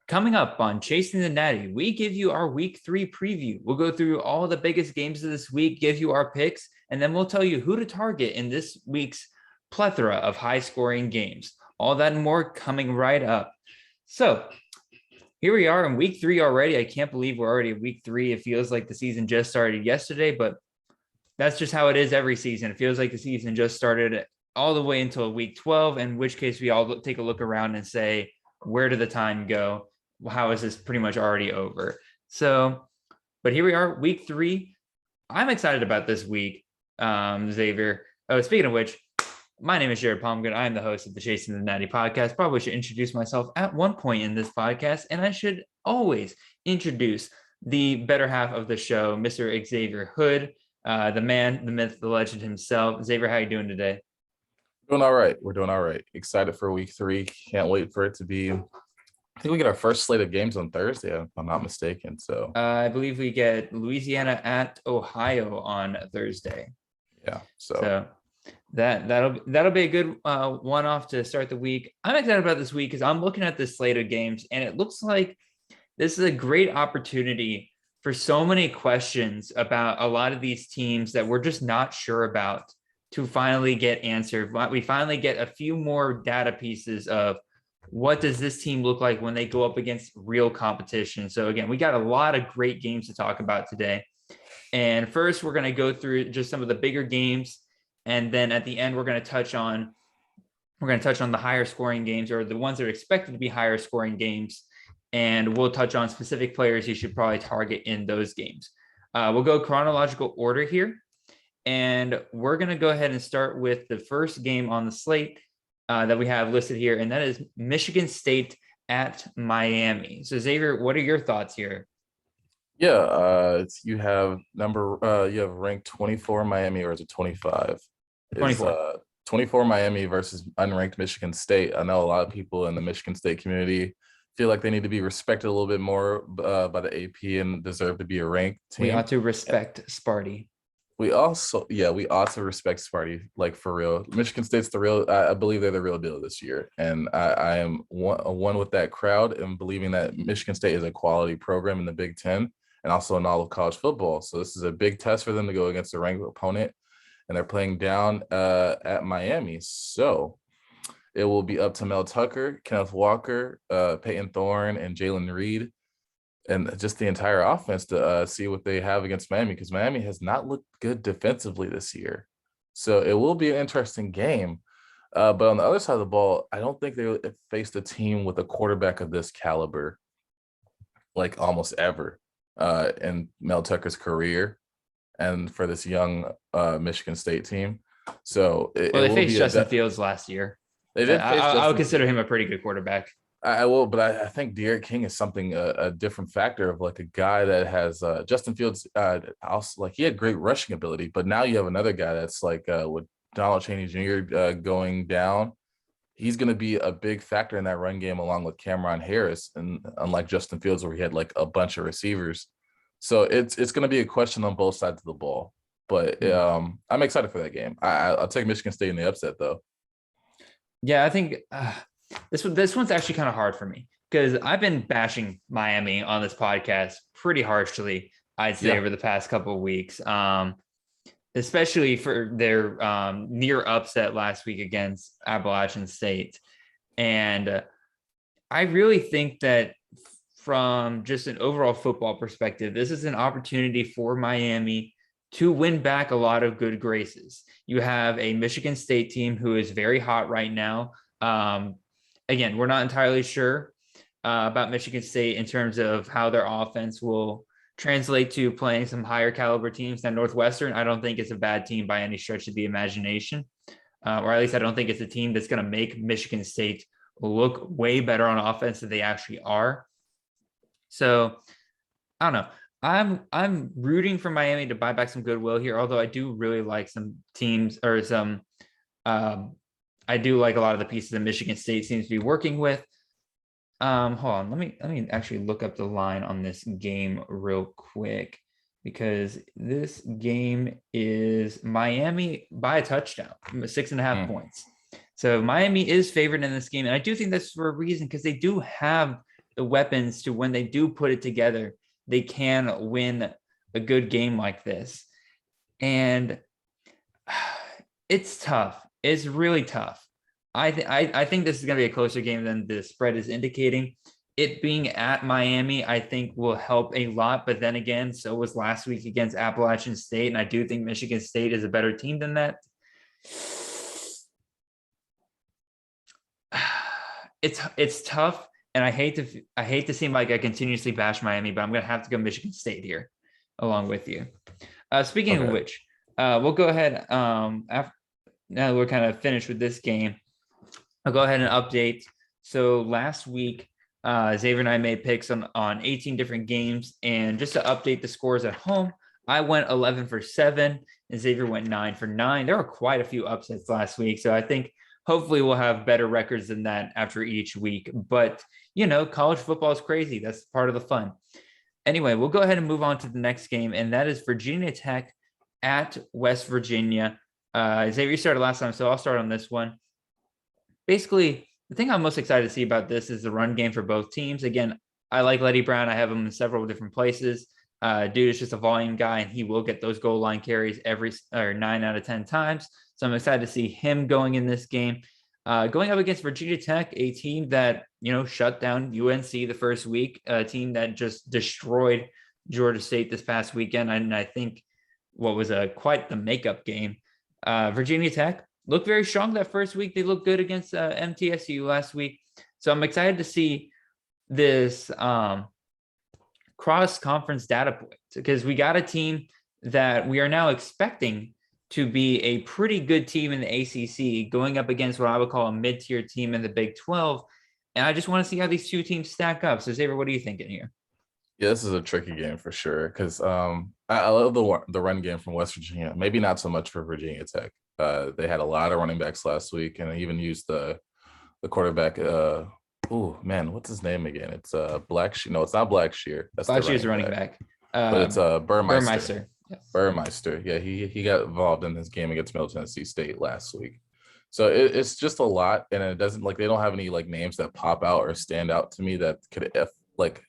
Coming up on Chasing the Natty, we give you our week 3 preview. We'll go through all the biggest games of this week, give you our picks, and then we'll tell you who to target in this week's plethora of high-scoring games. All that and more coming right up. So here we are in week 3 already. I can't believe we're already in week 3. It feels like the season just started yesterday, but that's just how it is every season. It feels like the season just started all the way until week 12, in which case we all take a look around and say, where did the time go? How is this pretty much already over? So, but here we are, week 3. I'm excited about this week, Xavier. Oh, speaking of which, my name is Jared Palmgren. I'm the host of the Chasing the Natty podcast. Probably should introduce myself at one point in this podcast, and I should always introduce the better half of the show, Mr. Xavier Hood, the man, the myth, the legend himself. Xavier, how are you doing today? Doing all right. We're doing all right. Excited for week 3. Can't wait for it to be. I think we get our first slate of games on Thursday, if I'm not mistaken. So I believe we get Louisiana at Ohio on Thursday. Yeah. So that'll be a good one-off to start the week. I'm excited about this week because I'm looking at this slate of games, and it looks like this is a great opportunity for so many questions about a lot of these teams that we're just not sure about to finally get answered. We finally get a few more data pieces of what does this team look like when they go up against real competition. So again, we got a lot of great games to talk about today. And first, we're going to go through just some of the bigger games. And then at the end, we're going to touch on the higher scoring games, or the ones that are expected to be higher scoring games. And we'll touch on specific players you should probably target in those games. We'll go chronological order here. And we're going to go ahead and start with the first game on the slate that we have listed here, and that is Michigan State at Miami. So Xavier, what are your thoughts here? Yeah, you have ranked 24 Miami, or is it 25? 24. 24 Miami versus unranked Michigan State. I know a lot of people in the Michigan State community feel like they need to be respected a little bit more by the AP and deserve to be a ranked team. We ought to respect Sparty. We ought to respect Sparty, like, for real. Michigan State's the real. I believe they're the real deal this year, and I am one with that crowd and believing that Michigan State is a quality program in the Big Ten and also in all of college football. So this is a big test for them to go against a ranked opponent, and they're playing down at Miami. So it will be up to Mel Tucker, Kenneth Walker, Peyton Thorne, and Jalen Reed, and just the entire offense to see what they have against Miami, because Miami has not looked good defensively this year. So it will be an interesting game. But on the other side of the ball, I don't think they faced a team with a quarterback of this caliber, like, almost ever in Mel Tucker's career and for this young Michigan State team. So they faced Justin Fields last year. They did. I would consider him a pretty good quarterback. I will, but I think Derek King is something a different factor of, like, a guy that has Justin Fields. Also, like, he had great rushing ability, but now you have another guy that's like with Donald Chaney Jr. Going down. He's going to be a big factor in that run game, along with Cameron Harris, and unlike Justin Fields, where he had like a bunch of receivers. So it's going to be a question on both sides of the ball. But I'm excited for that game. I'll take Michigan State in the upset, though. Yeah, I think. This one's actually kind of hard for me because I've been bashing Miami on this podcast pretty harshly, I'd say, over the past couple of weeks, especially for their near upset last week against Appalachian State. And I really think that from just an overall football perspective, this is an opportunity for Miami to win back a lot of good graces. You have a Michigan State team who is very hot right now. Again, we're not entirely sure about Michigan State in terms of how their offense will translate to playing some higher caliber teams than Northwestern. I don't think it's a bad team by any stretch of the imagination, or at least I don't think it's a team that's going to make Michigan State look way better on offense than they actually are. So I don't know. I'm rooting for Miami to buy back some goodwill here, although I do really like some teams or some I do like a lot of the pieces that Michigan State seems to be working with. Hold on, let me actually look up the line on this game real quick, because this game is Miami by a touchdown, 6.5 points. So Miami is favored in this game, and I do think that's for a reason, because they do have the weapons to when they do put it together, they can win a good game like this. And it's tough. It's really tough. I think this is going to be a closer game than the spread is indicating. It being at Miami, I think will help a lot. But then again, so was last week against Appalachian State. And I do think Michigan State is a better team than that. It's tough. And I hate to seem like I continuously bash Miami, but I'm going to have to go Michigan State here along with you. Speaking of which, we'll go ahead. Now that we're kind of finished with this game, I'll go ahead and update. So last week, Xavier and I made picks on 18 different games. And just to update the scores at home, I went 11 for 7 and Xavier went 9 for 9. There were quite a few upsets last week. So I think hopefully we'll have better records than that after each week. But, college football is crazy. That's part of the fun. Anyway, we'll go ahead and move on to the next game. And that is Virginia Tech at West Virginia. Xavier started last time, so I'll start on this one. Basically, the thing I'm most excited to see about this is the run game for both teams. Again, I like Letty Brown. I have him in several different places. Dude is just a volume guy, and he will get those goal line carries 9 out of 10 times. So I'm excited to see him going in this game. Going up against Virginia Tech, a team that, shut down UNC the first week, a team that just destroyed Georgia State this past weekend. And I think what was quite the makeup game. Virginia Tech looked very strong that first week. They looked good against MTSU last week. So I'm excited to see this cross-conference data point because we got a team that we are now expecting to be a pretty good team in the ACC going up against what I would call a mid-tier team in the Big 12. And I just want to see how these two teams stack up. So Xavier, what are you thinking here? Yeah, this is a tricky game for sure because I love the run game from West Virginia. Maybe not so much for Virginia Tech. They had a lot of running backs last week, and they even used the quarterback. Oh man, what's his name again? It's Blackshear. No, it's not Blackshear. That's Blackshear's the running back. But it's Burmeister. Burmeister. Yes. Burmeister. Yeah, he got involved in this game against Middle Tennessee State last week. So it's just a lot, and it doesn't they don't have any names that pop out or stand out to me that could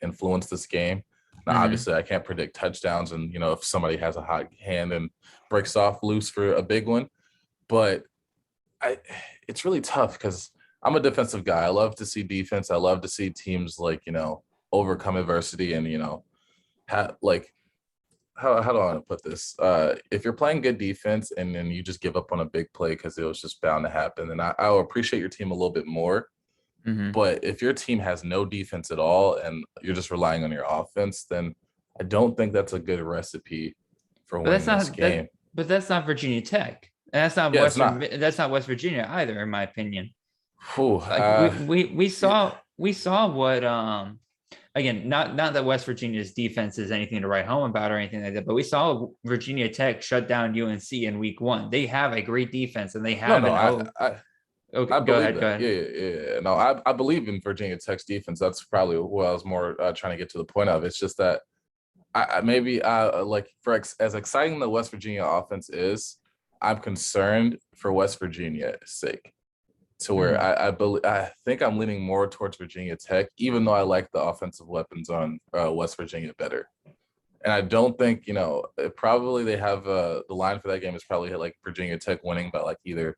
influence this game. Now, obviously, I can't predict touchdowns, and if somebody has a hot hand and breaks off loose for a big one, but it's really tough because I'm a defensive guy. I love to see defense. I love to see teams overcome adversity and how do I want to put this? If you're playing good defense and then you just give up on a big play because it was just bound to happen, then I will appreciate your team a little bit more. But if your team has no defense at all and you're just relying on your offense, then I don't think that's a good recipe for winning this game. But that's not Virginia Tech. And that's not that's not West Virginia either, in my opinion. We saw what again, not that West Virginia's defense is anything to write home about or anything like that, but we saw Virginia Tech shut down UNC in week 1. They have a great defense and they have Okay, go ahead. Yeah. No, I believe in Virginia Tech's defense. That's probably what I was more trying to get to the point of. It's just that as exciting the West Virginia offense is, I'm concerned for West Virginia's sake. To where I think I'm leaning more towards Virginia Tech, even though I like the offensive weapons on West Virginia better. And I don't think probably they have the line for that game is probably Virginia Tech winning by either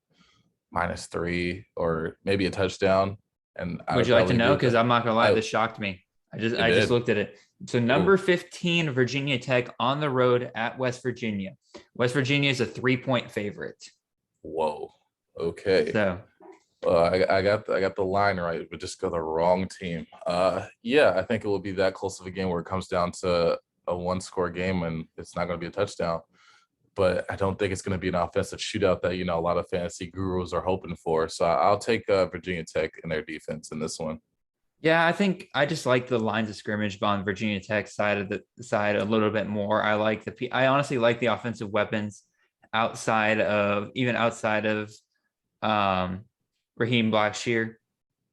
-3 or maybe a touchdown. And would you like to know? Because I'm not gonna lie, this shocked me. I just looked at it. So number 15, Virginia Tech on the road at West Virginia. West Virginia is a 3-point favorite. Whoa. Okay. So I got the line right, but just go the wrong team. Yeah, I think it will be that close of a game where it comes down to a 1-score game and it's not going to be a touchdown. But I don't think it's going to be an offensive shootout that a lot of fantasy gurus are hoping for. So I'll take Virginia Tech and their defense in this one. Yeah, I think I just like the lines of scrimmage on Virginia Tech's side a little bit more. I honestly like the offensive weapons outside of Raheem Blackshear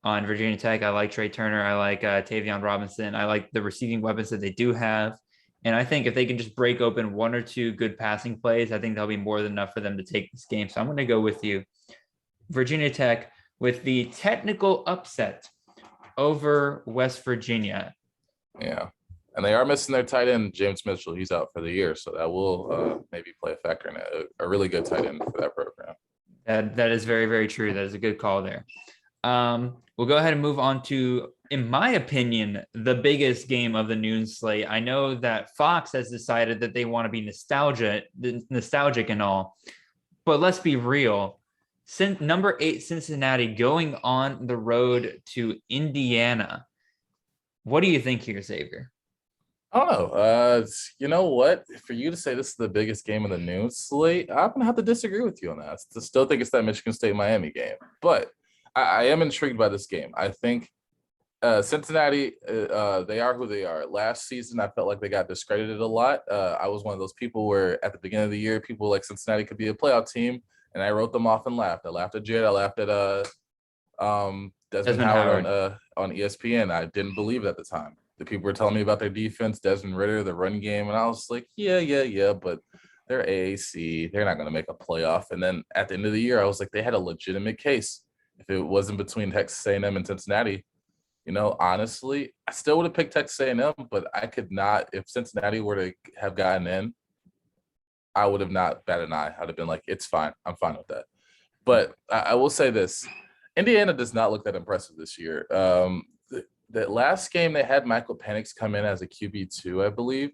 on Virginia Tech. I like Trey Turner. I like Tavion Robinson. I like the receiving weapons that they do have. And I think if they can just break open 1 or 2 good passing plays, I think that'll be more than enough for them to take this game. So I'm going to go with you. Virginia Tech with the technical upset over West Virginia. Yeah. And they are missing their tight end, James Mitchell. He's out for the year. So that will maybe play a factor in it. A really good tight end for that program. That is very, very true. That is a good call there. We'll go ahead and move on to, in my opinion, the biggest game of the noon slate. I know that Fox has decided that they want to be nostalgic and all, but let's be real. Number 8 Cincinnati going on the road to Indiana. What do you think here, Xavier? I don't know. You know what? For you to say this is the biggest game of the noon slate, I'm gonna have to disagree with you on that. I still think it's that Michigan State Miami game, but I am intrigued by this game. I think Cincinnati, they are who they are. Last season, I felt like they got discredited a lot. I was one of those people where at the beginning of the year, people like Cincinnati could be a playoff team, and I wrote them off and laughed. I laughed at Jared. I laughed at Desmond Howard on ESPN. I didn't believe it at the time. The people were telling me about their defense, Desmond Ridder, the run game, and I was like, yeah, but they're AAC. They're not going to make a playoff. And then at the end of the year, I was like, they had a legitimate case. If it wasn't between Texas A&M and Cincinnati, honestly, I still would have picked Texas A&M, but I could not. If Cincinnati were to have gotten in, I would have not batted an eye. I'd have been like, it's fine. I'm fine with that. But I will say this. Andiana does not look that impressive this year. The last game they had Michael Penix come in as a QB2, I believe.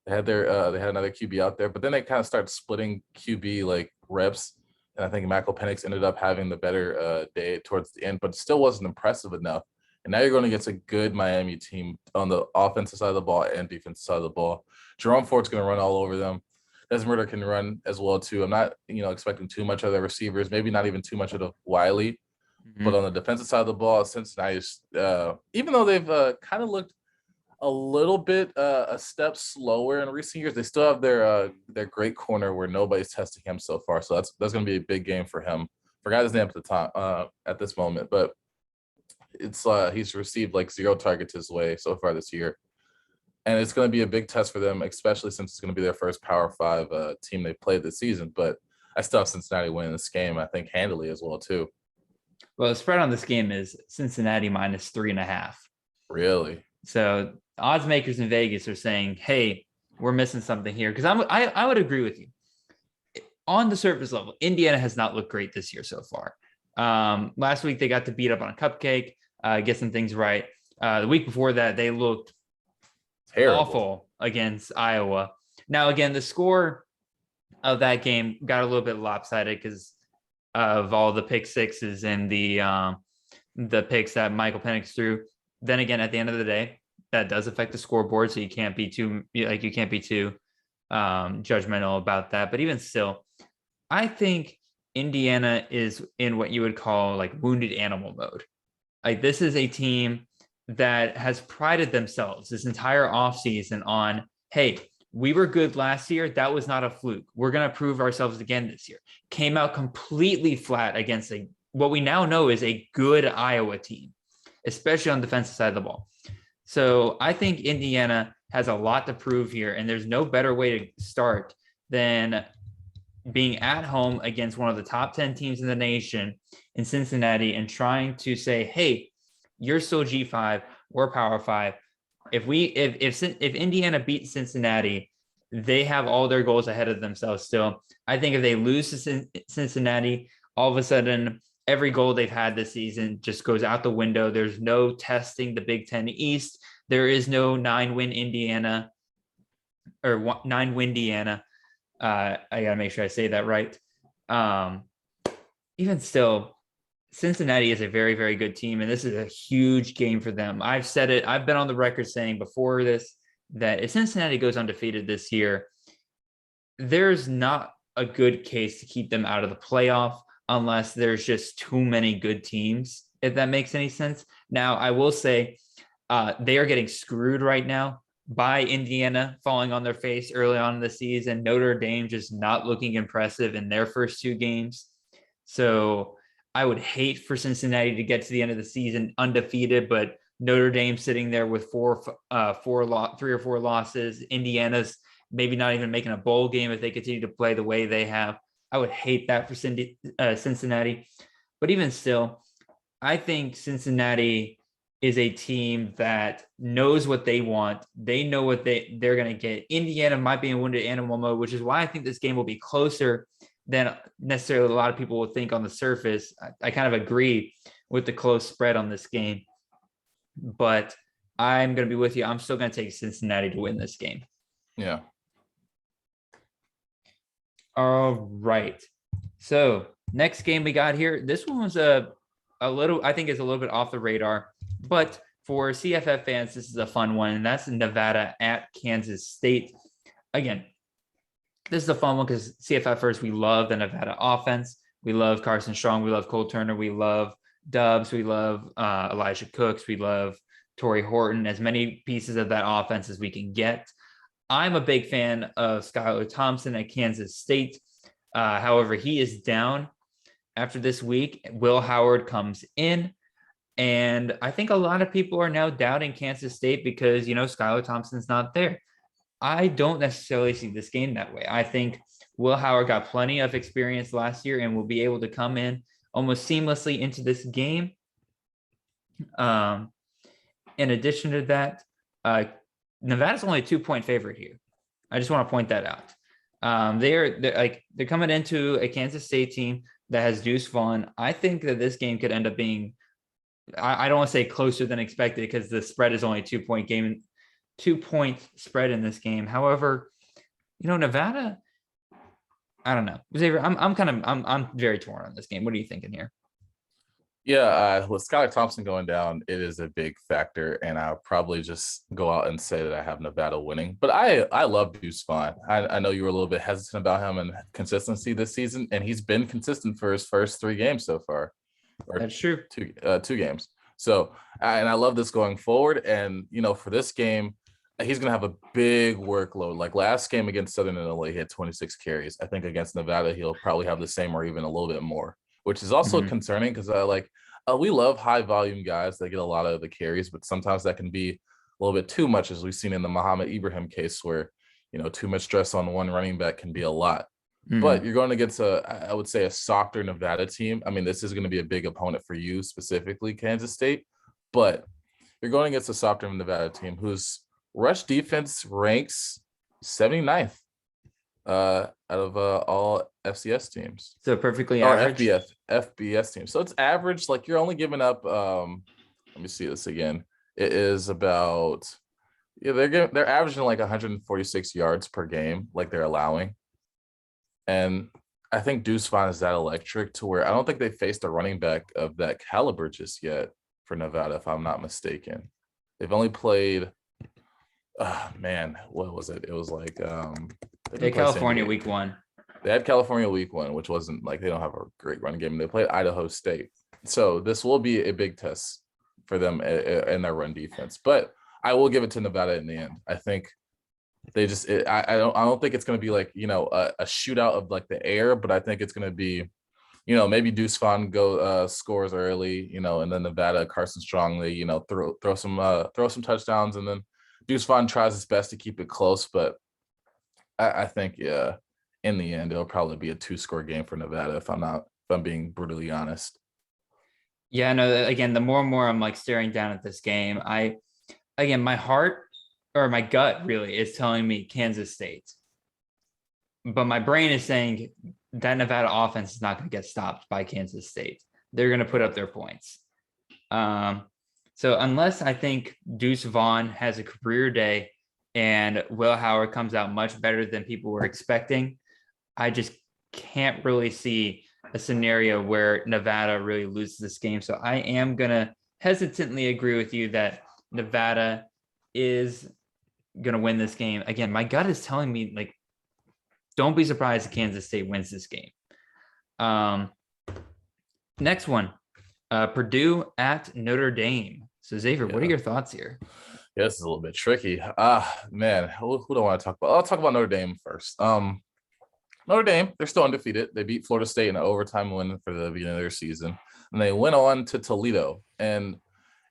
They had another QB out there, but then they kind of started splitting QB like reps. And I think Michael Penix ended up having the better day towards the end, but still wasn't impressive enough. And now you're going against a good Miami team on the offensive side of the ball and defensive side of the ball. Jerome Ford's going to run all over them. Desmond Ridder can run as well too. I'm not, expecting too much of the receivers, maybe not even too much of the Wiley. Mm-hmm. But on the defensive side of the ball, Cincinnati's, even though they've kind of looked a little bit a step slower in recent years, they still have their great corner where nobody's testing him so far. So that's going to be a big game for him. Forgot his name at the time at this moment, but it's he's received like 0 targets his way so far this year, and it's going to be a big test for them, especially since it's going to be their first Power 5 team they played this season. But I still have Cincinnati winning this game, I think handily as well too. Well, the spread on this game is Cincinnati minus 3.5. Really? So odds makers in Vegas are saying, hey, we're missing something here. Because I would agree with you. On the surface level, Indiana has not looked great this year so far. Last week, they got to beat up on a cupcake, get some things right. The week before that, they looked terrible. Awful against Iowa. Now, again, the score of that game got a little bit lopsided because of all the pick sixes and the picks that Michael Penix threw. Then again, at the end of the day, that does affect the scoreboard, so you can't be too judgmental about that. But even still, I think Indiana is in what you would call like wounded animal mode. Like this is a team that has prided themselves this entire offseason on, hey, we were good last year. That was not a fluke. We're going to prove ourselves again this year. Came out completely flat against what we now know is a good Iowa team, especially on the defensive side of the ball. So I think Indiana has a lot to prove here, and there's no better way to start than being at home against one of the top 10 teams in the nation in Cincinnati and trying to say, hey, you're still G5, we're Power 5. If Indiana beats Cincinnati, they have all their goals ahead of themselves still. I think if they lose to Cincinnati, all of a sudden, every goal they've had this season just goes out the window. There's no testing the Big Ten East. There is no 9-win Indiana. I got to make sure I say that right. Even still, Cincinnati is a very, very good team, and this is a huge game for them. I've said it. I've been on the record saying before this that if Cincinnati goes undefeated this year, there's not a good case to keep them out of the playoff unless there's just too many good teams, if that makes any sense. Now, I will say they are getting screwed right now by Indiana falling on their face early on in the season. Notre Dame just not looking impressive in their first 2 games. So I would hate for Cincinnati to get to the end of the season undefeated, but Notre Dame sitting there with 3 or 4 losses. Indiana's maybe not even making a bowl game if they continue to play the way they have. I would hate that for Cincinnati. But even still, I think Cincinnati is a team that knows what they want. They know what they're going to get. Indiana might be in wounded animal mode, which is why I think this game will be closer than necessarily a lot of people will think on the surface. I kind of agree with the close spread on this game, but I'm going to be with you. I'm still going to take Cincinnati to win this game. Yeah. All right. So next game we got here. This one was a little, I think it's a little bit off the radar, but for CFF fans, this is a fun one, and that's Nevada at Kansas State. Again, this is a fun one because CFFers, we love the Nevada offense. We love Carson Strong. We love Cole Turner. We love Dubs. We love Elijah Cooks. We love Torrey Horton, as many pieces of that offense as we can get. I'm a big fan of Skylar Thompson at Kansas State. However, he is down after this week. Will Howard comes in. And I think a lot of people are now doubting Kansas State because, Skylar Thompson's not there. I don't necessarily see this game that way. I think Will Howard got plenty of experience last year and will be able to come in almost seamlessly into this game. In addition to that, Nevada's only a 2-point favorite here. I just want to point that out. They're coming into a Kansas State team that has Deuce Vaughn. I think that this game could end up being, I don't want to say closer than expected because the spread is only a 2-point game, 2-point spread in this game. However, Nevada, I don't know. Xavier, I'm very torn on this game. What are you thinking here? Yeah, with Skylar Thompson going down, it is a big factor, and I'll probably just go out and say that I have Nevada winning. But I love Deuce Vaughn. I know you were a little bit hesitant about him and consistency this season, and he's been consistent for his first 3 games so far. That's true. Two games. So, and I love this going forward. And for this game, he's going to have a big workload. Like last game against Southern Illinois, he had 26 carries. I think against Nevada, he'll probably have the same or even a little bit more, which is also concerning because we love high volume guys that get a lot of the carries, but sometimes that can be a little bit too much, as we've seen in the Muhammad Ibrahim case where, too much stress on one running back can be a lot. But you're going against I would say a softer Nevada team. I mean, this is going to be a big opponent for you, specifically Kansas State, but you're going against a softer Nevada team whose rush defense ranks 79th out of all FCS teams. So perfectly average. Or FBS teams. So it's average. Like you're only giving up. Let me see this again. It is about they're averaging like 146 yards per game, like they're allowing. And I think Deuce Vaughn is that electric to where I don't think they faced a running back of that caliber just yet for Nevada, if I'm not mistaken. They've only played. What was it? It was like California week 1. They had California week 1, which wasn't like they don't have a great running game. They played Idaho State, so this will be a big test for them in their run defense. But I will give it to Nevada in the end. I think they just I don't think it's going to be like a shootout of like the air, but I think it's going to be maybe Deuce Vaughn scores early, and then Nevada Carson Strong they throw some touchdowns, and then Deuce Vaughn tries his best to keep it close, but I think in the end it'll probably be a 2-score game for Nevada if I'm being brutally honest. Yeah, no, again, the more and more I'm like staring down at this game, my heart or my gut really is telling me Kansas State. But my brain is saying that Nevada offense is not going to get stopped by Kansas State. They're going to put up their points. So unless I think Deuce Vaughn has a career day and Will Howard comes out much better than people were expecting, I just can't really see a scenario where Nevada really loses this game. So I am going to hesitantly agree with you that Nevada is going to win this game. Again, my gut is telling me, like, don't be surprised if Kansas State wins this game. Next one, Purdue at Notre Dame. So Xavier, what are your thoughts here? Yeah, this is a little bit tricky. Man, who do I want to talk about? I'll talk about Notre Dame first. Notre Dame, they're still undefeated. They beat Florida State in an overtime win for the beginning of their season. And they went on to Toledo. And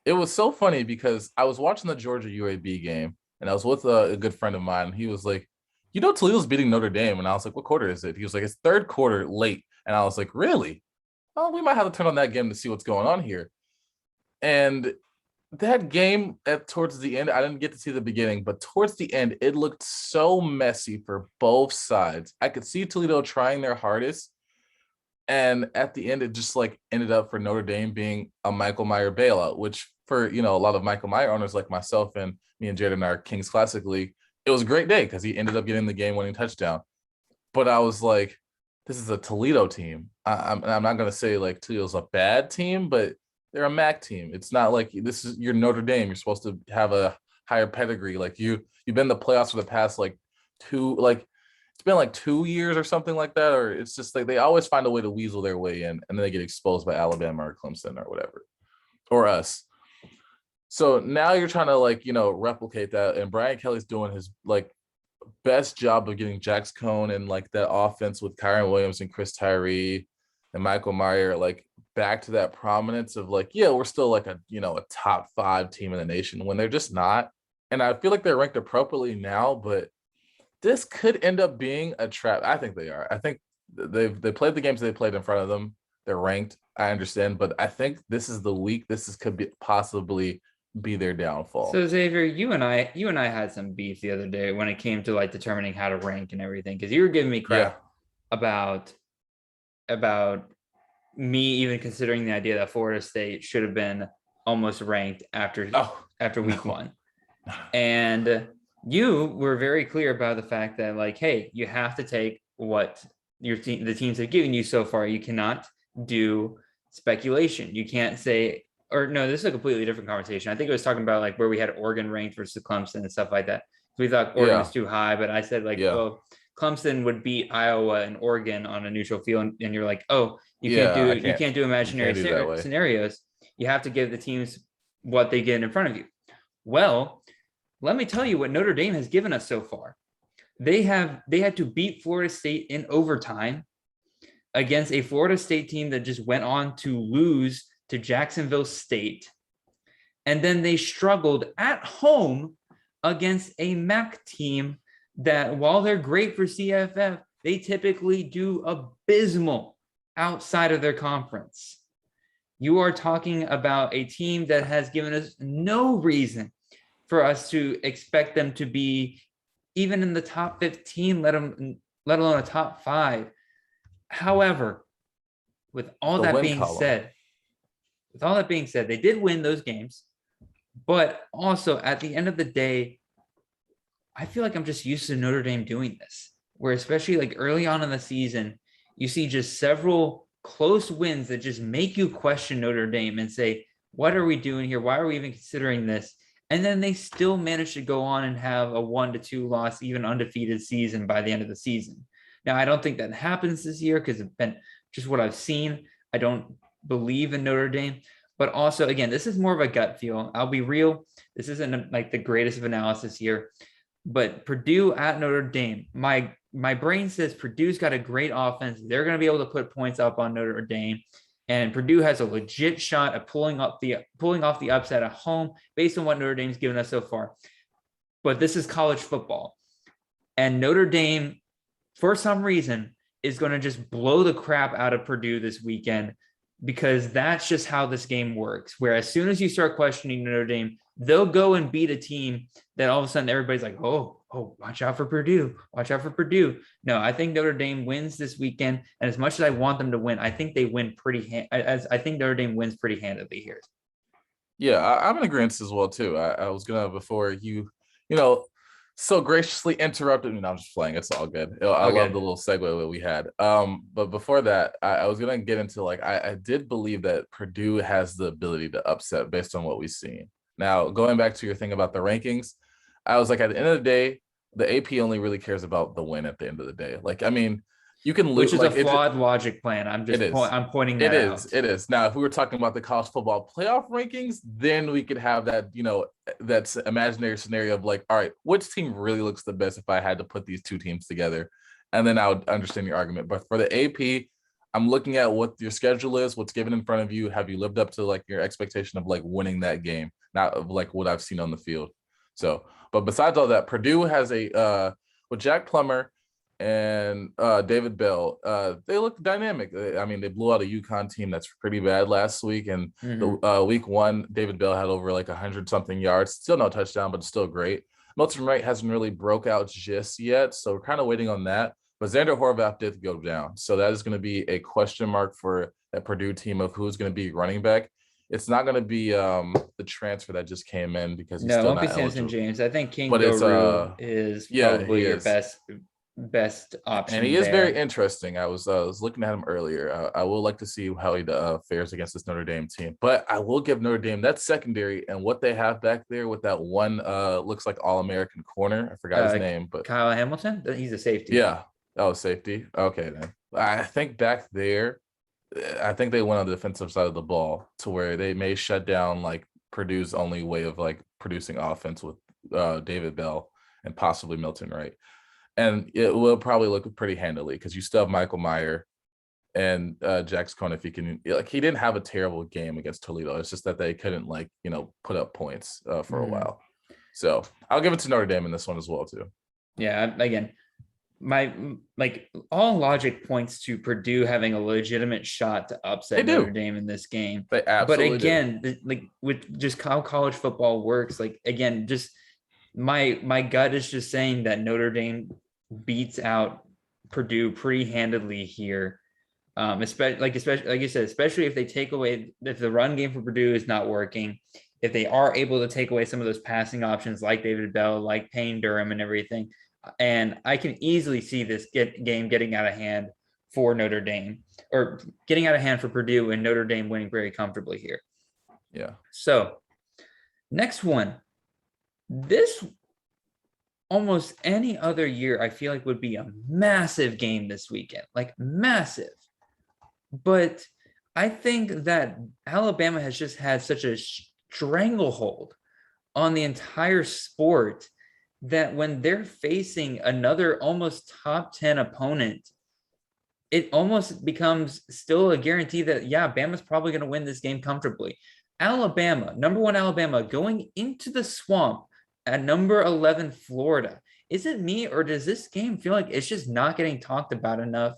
it was so funny because I was watching the Georgia UAB game, and I was with a good friend of mine. He was like, Toledo's beating Notre Dame. And I was like, what quarter is it? He was like, it's third quarter late. And I was like, really? Oh, we might have to turn on that game to see what's going on here. And that game towards the end, I didn't get to see the beginning, but towards the end, it looked so messy for both sides. I could see Toledo trying their hardest, and at the end, it just like ended up for Notre Dame being a Michael Meyer bailout, which for a lot of Michael Meyer owners like myself and me and Jared in our Kings Classic League, it was a great day because he ended up getting the game-winning touchdown. But I was like, this is a Toledo team. I'm not gonna say like Toledo's a bad team, but they're a MAC team. It's not like this is your Notre Dame. You're supposed to have a higher pedigree. Like you've been in the playoffs for the past like it's been like 2 years or something like that. Or it's just like they always find a way to weasel their way in, and then they get exposed by Alabama or Clemson or whatever, or us. So now you're trying to like replicate that, and Brian Kelly's doing his like best job of getting Jax Cone and like that offense with Kyron Williams and Chris Tyree and Michael Meyer like back to that prominence of like, yeah, we're still like a top 5 team in the nation when they're just not. And I feel like they're ranked appropriately now, but this could end up being a trap. I think they are. I think they played the games they played in front of them. They're ranked. I understand, but I think this is the week. Could be possibly be their downfall. So Xavier, you and I had some beef the other day when it came to like determining how to rank and everything, because you were giving me crap about me even considering the idea that Florida State should have been almost ranked after week 1. And you were very clear about the fact that like, hey, you have to take what the teams have given you so far. You cannot do speculation. You can't say, or no, this is a completely different conversation. I think it was talking about like where we had Oregon ranked versus Clemson and stuff like that. We thought Oregon was too high, but I said like, well, Clemson would beat Iowa and Oregon on a neutral field, and you're like, oh, you can't do imaginary scenarios. You have to give the teams what they get in front of you. Well, let me tell you what Notre Dame has given us so far. They had to beat Florida State in overtime against a Florida State team that just went on to lose to Jacksonville State. And then they struggled at home against a MAC team that, while they're great for CFF, they typically do abysmal outside of their conference. You are talking about a team that has given us no reason for us to expect them to be even in the top 15, let alone a top 5. However, with all that being said, they did win those games. But also at the end of the day, I feel like I'm just used to Notre Dame doing this, where especially like early on in the season, you see just several close wins that just make you question Notre Dame and say, what are we doing here? Why are we even considering this? And then they still manage to go on and have a 1-2 loss, even undefeated season by the end of the season. Now, I don't think that happens this year because it's been just what I've seen. I don't believe in Notre Dame. But also, again, this is more of a gut feel. I'll be real. This isn't like the greatest of analysis here. But Purdue at Notre Dame, my brain says Purdue's got a great offense. They're going to be able to put points up on Notre Dame. And Purdue has a legit shot at pulling off the upset at home based on what Notre Dame's given us so far. But this is college football. And Notre Dame, for some reason, is going to just blow the crap out of Purdue this weekend, because that's just how this game works. Where as soon as you start questioning Notre Dame, they'll go and beat a team that all of a sudden everybody's like, oh, watch out for Purdue. Watch out for Purdue. No, I think Notre Dame wins this weekend. And as much as I want them to win, I think they win I think Notre Dame wins pretty handily here. Yeah, I'm in agreement as well, too. I was going to, before you so graciously interrupted me. No, I'm just playing. It's all good. I love the little segue that we had. But before that, I was going to get into like, I did believe that Purdue has the ability to upset based on what we've seen. Now, going back to your thing about the rankings, I was like, at the end of the day, the AP only really cares about the win at the end of the day. Like, I mean, you can lose. Which is like, a flawed logic plan. I'm pointing that out. It is. Now, if we were talking about the college football playoff rankings, then we could have that, that's imaginary scenario of like, all right, which team really looks the best if I had to put these two teams together? And then I would understand your argument. But for the AP, I'm looking at what your schedule is, what's given in front of you. Have you lived up to like your expectation of like winning that game, not of like what I've seen on the field? So, but besides all that, Purdue has with Jack Plummer and David Bell. They look dynamic. I mean, they blew out a UConn team that's pretty bad last week, and the week one, David Bell had over like 100-something yards. Still no touchdown, but still great. Milton Wright hasn't really broke out just yet, so we're kind of waiting on that. But Xander Horvath did go down, so that is going to be a question mark for that Purdue team of who's going to be running back. It's not going to be the transfer that just came in because he's still it won't not be Samson eligible. James. I think King But it's Doru is probably your is. best option. And he is there. very interesting. I was looking at him earlier. I will like to see how he fares against this Notre Dame team. But I will give Notre Dame that secondary and what they have back there with that one looks like All-American corner. I forgot his name, but Kyle Hamilton. He's a safety. Yeah. Oh, safety. Okay, then. I think back there, I think they went on the defensive side of the ball to where they may shut down like Purdue's only way of like producing offense with David Bell and possibly Milton Wright. And it will probably look pretty handily because you still have Michael Meyer and Jax Cohn if he can. Like he didn't have a terrible game against Toledo. It's just that they couldn't put up points for a while. So I'll give it to Notre Dame in this one as well too. Yeah, again, my all logic points to Purdue having a legitimate shot to upset Notre Dame in this game. They absolutely but again, with just how college football works, just my gut is just saying that Notre Dame beats out Purdue pretty handedly here. Especially like you said, especially if they take away, if the run game for Purdue is not working, if they are able to take away some of those passing options like David Bell, like Payne Durham and everything. And I can easily see this game getting out of hand for Notre Dame, or getting out of hand for Purdue, and Notre Dame winning very comfortably here. Yeah. So next one, this almost any other year, I feel like would be a massive game this weekend, like massive. But I think that Alabama has just had such a stranglehold on the entire sport that when they're facing another almost top 10 opponent, it almost becomes still a guarantee that, Bama's probably going to win this game comfortably. Alabama, number 1 Alabama, going into the swamp at number 11 Florida. Is it me, or does this game feel like it's just not getting talked about enough?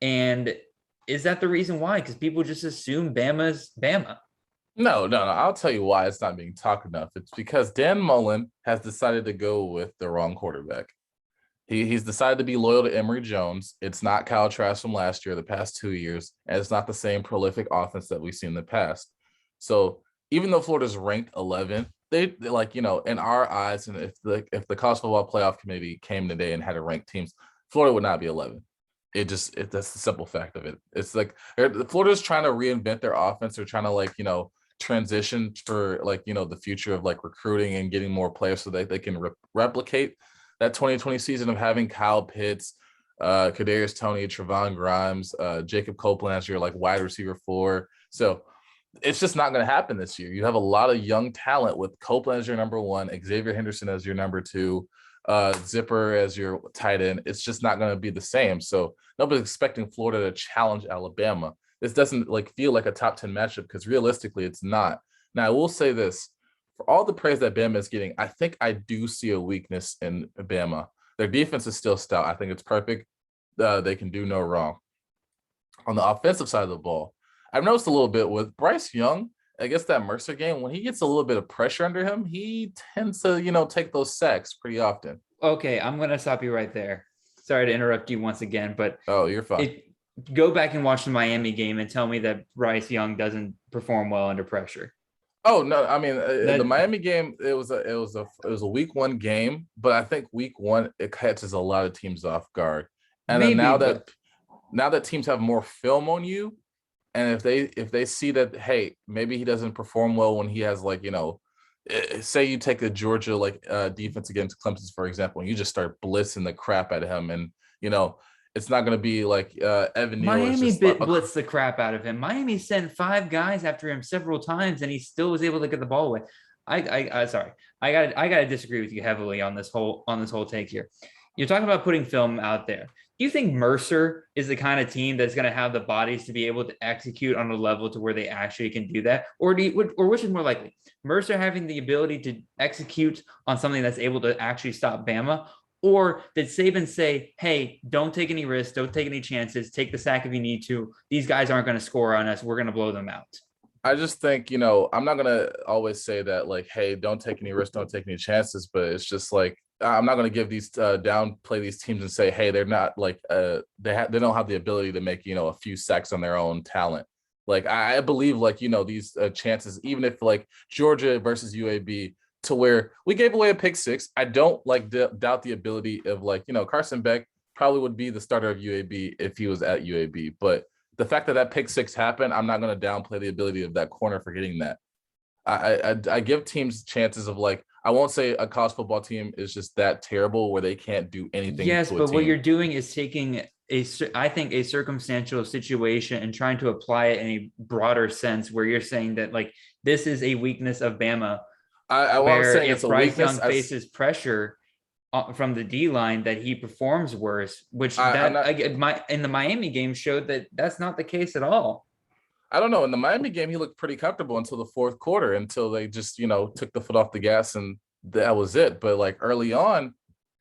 And is that the reason why? Because people just assume Bama's Bama. No. I'll tell you why it's not being talked enough. It's because Dan Mullen has decided to go with the wrong quarterback. He's decided to be loyal to Emory Jones. It's not Kyle Trask from last year, the past 2 years, and it's not the same prolific offense that we've seen in the past. So even though Florida's ranked 11th, they in our eyes, and if the college football playoff committee came today and had to rank teams, Florida would not be 11th. That's the simple fact of it. It's like Florida's trying to reinvent their offense. They're trying to transition for the future of recruiting and getting more players so that they can replicate that 2020 season of having Kyle Pitts, Kadarius Toney, Trevon Grimes, Jacob Copeland as your wide receiver 4. So it's just not going to happen this year. You have a lot of young talent with Copeland as your number 1, Xavier Henderson as your number 2, Zipper as your tight end. It's just not going to be the same. So nobody's expecting Florida to challenge Alabama. This doesn't feel like a top 10 matchup because realistically it's not. Now I will say this, for all the praise that Bama is getting, I think I do see a weakness in Bama. Their defense is still stout. I think it's perfect. They can do no wrong. On the offensive side of the ball, I've noticed a little bit with Bryce Young. I guess that Mercer game, when he gets a little bit of pressure under him, he tends to, take those sacks pretty often. Okay, I'm going to stop you right there. Sorry to interrupt you once again, but oh, you're fine. Go back and watch the Miami game and tell me that Bryce Young doesn't perform well under pressure. Oh no, I mean the Miami game, it was a week 1 game, but I think week 1 it catches a lot of teams off guard. And then now that teams have more film on you, and if they see that, hey, maybe he doesn't perform well when he has say you take the Georgia defense against Clemson, for example, and you just start blitzing the crap out of him, and it's not going to be Evan Neal. Miami blitzed the crap out of him. Miami sent 5 guys after him several times, and he still was able to get the ball away. Sorry, I got to disagree with you heavily on this whole take here. You're talking about putting film out there. Do you think Mercer is the kind of team that's going to have the bodies to be able to execute on a level to where they actually can do that? Or which is more likely, Mercer having the ability to execute on something that's able to actually stop Bama, Or did Saban say, hey, don't take any risks, don't take any chances, take the sack if you need to. These guys aren't going to score on us. We're going to blow them out. I just think, I'm not going to always say that, like, hey, don't take any risks, don't take any chances. But it's just like, I'm not going to give these downplay these teams and say, hey, they're not like they don't have the ability to make, a few sacks on their own talent. Like, I believe, like, these chances, even if like Georgia versus UAB, to where we gave away a pick six. I don't like doubt the ability of, like, Carson Beck probably would be the starter of UAB if he was at UAB. But the fact that pick six happened, I'm not going to downplay the ability of that corner for getting that. I give teams chances of, like, I won't say a college football team is just that terrible where they can't do anything. Yes, to a but team. what you're doing is taking I think a circumstantial situation and trying to apply it in a broader sense where you're saying that, like, this is a weakness of Bama. I won't say it's a Bryce weakness. Young faces pressure from the D line that he performs worse, which in the Miami game showed that that's not the case at all. I don't know. In the Miami game, he looked pretty comfortable until the fourth quarter, until they just, took the foot off the gas, and that was it. But like early on,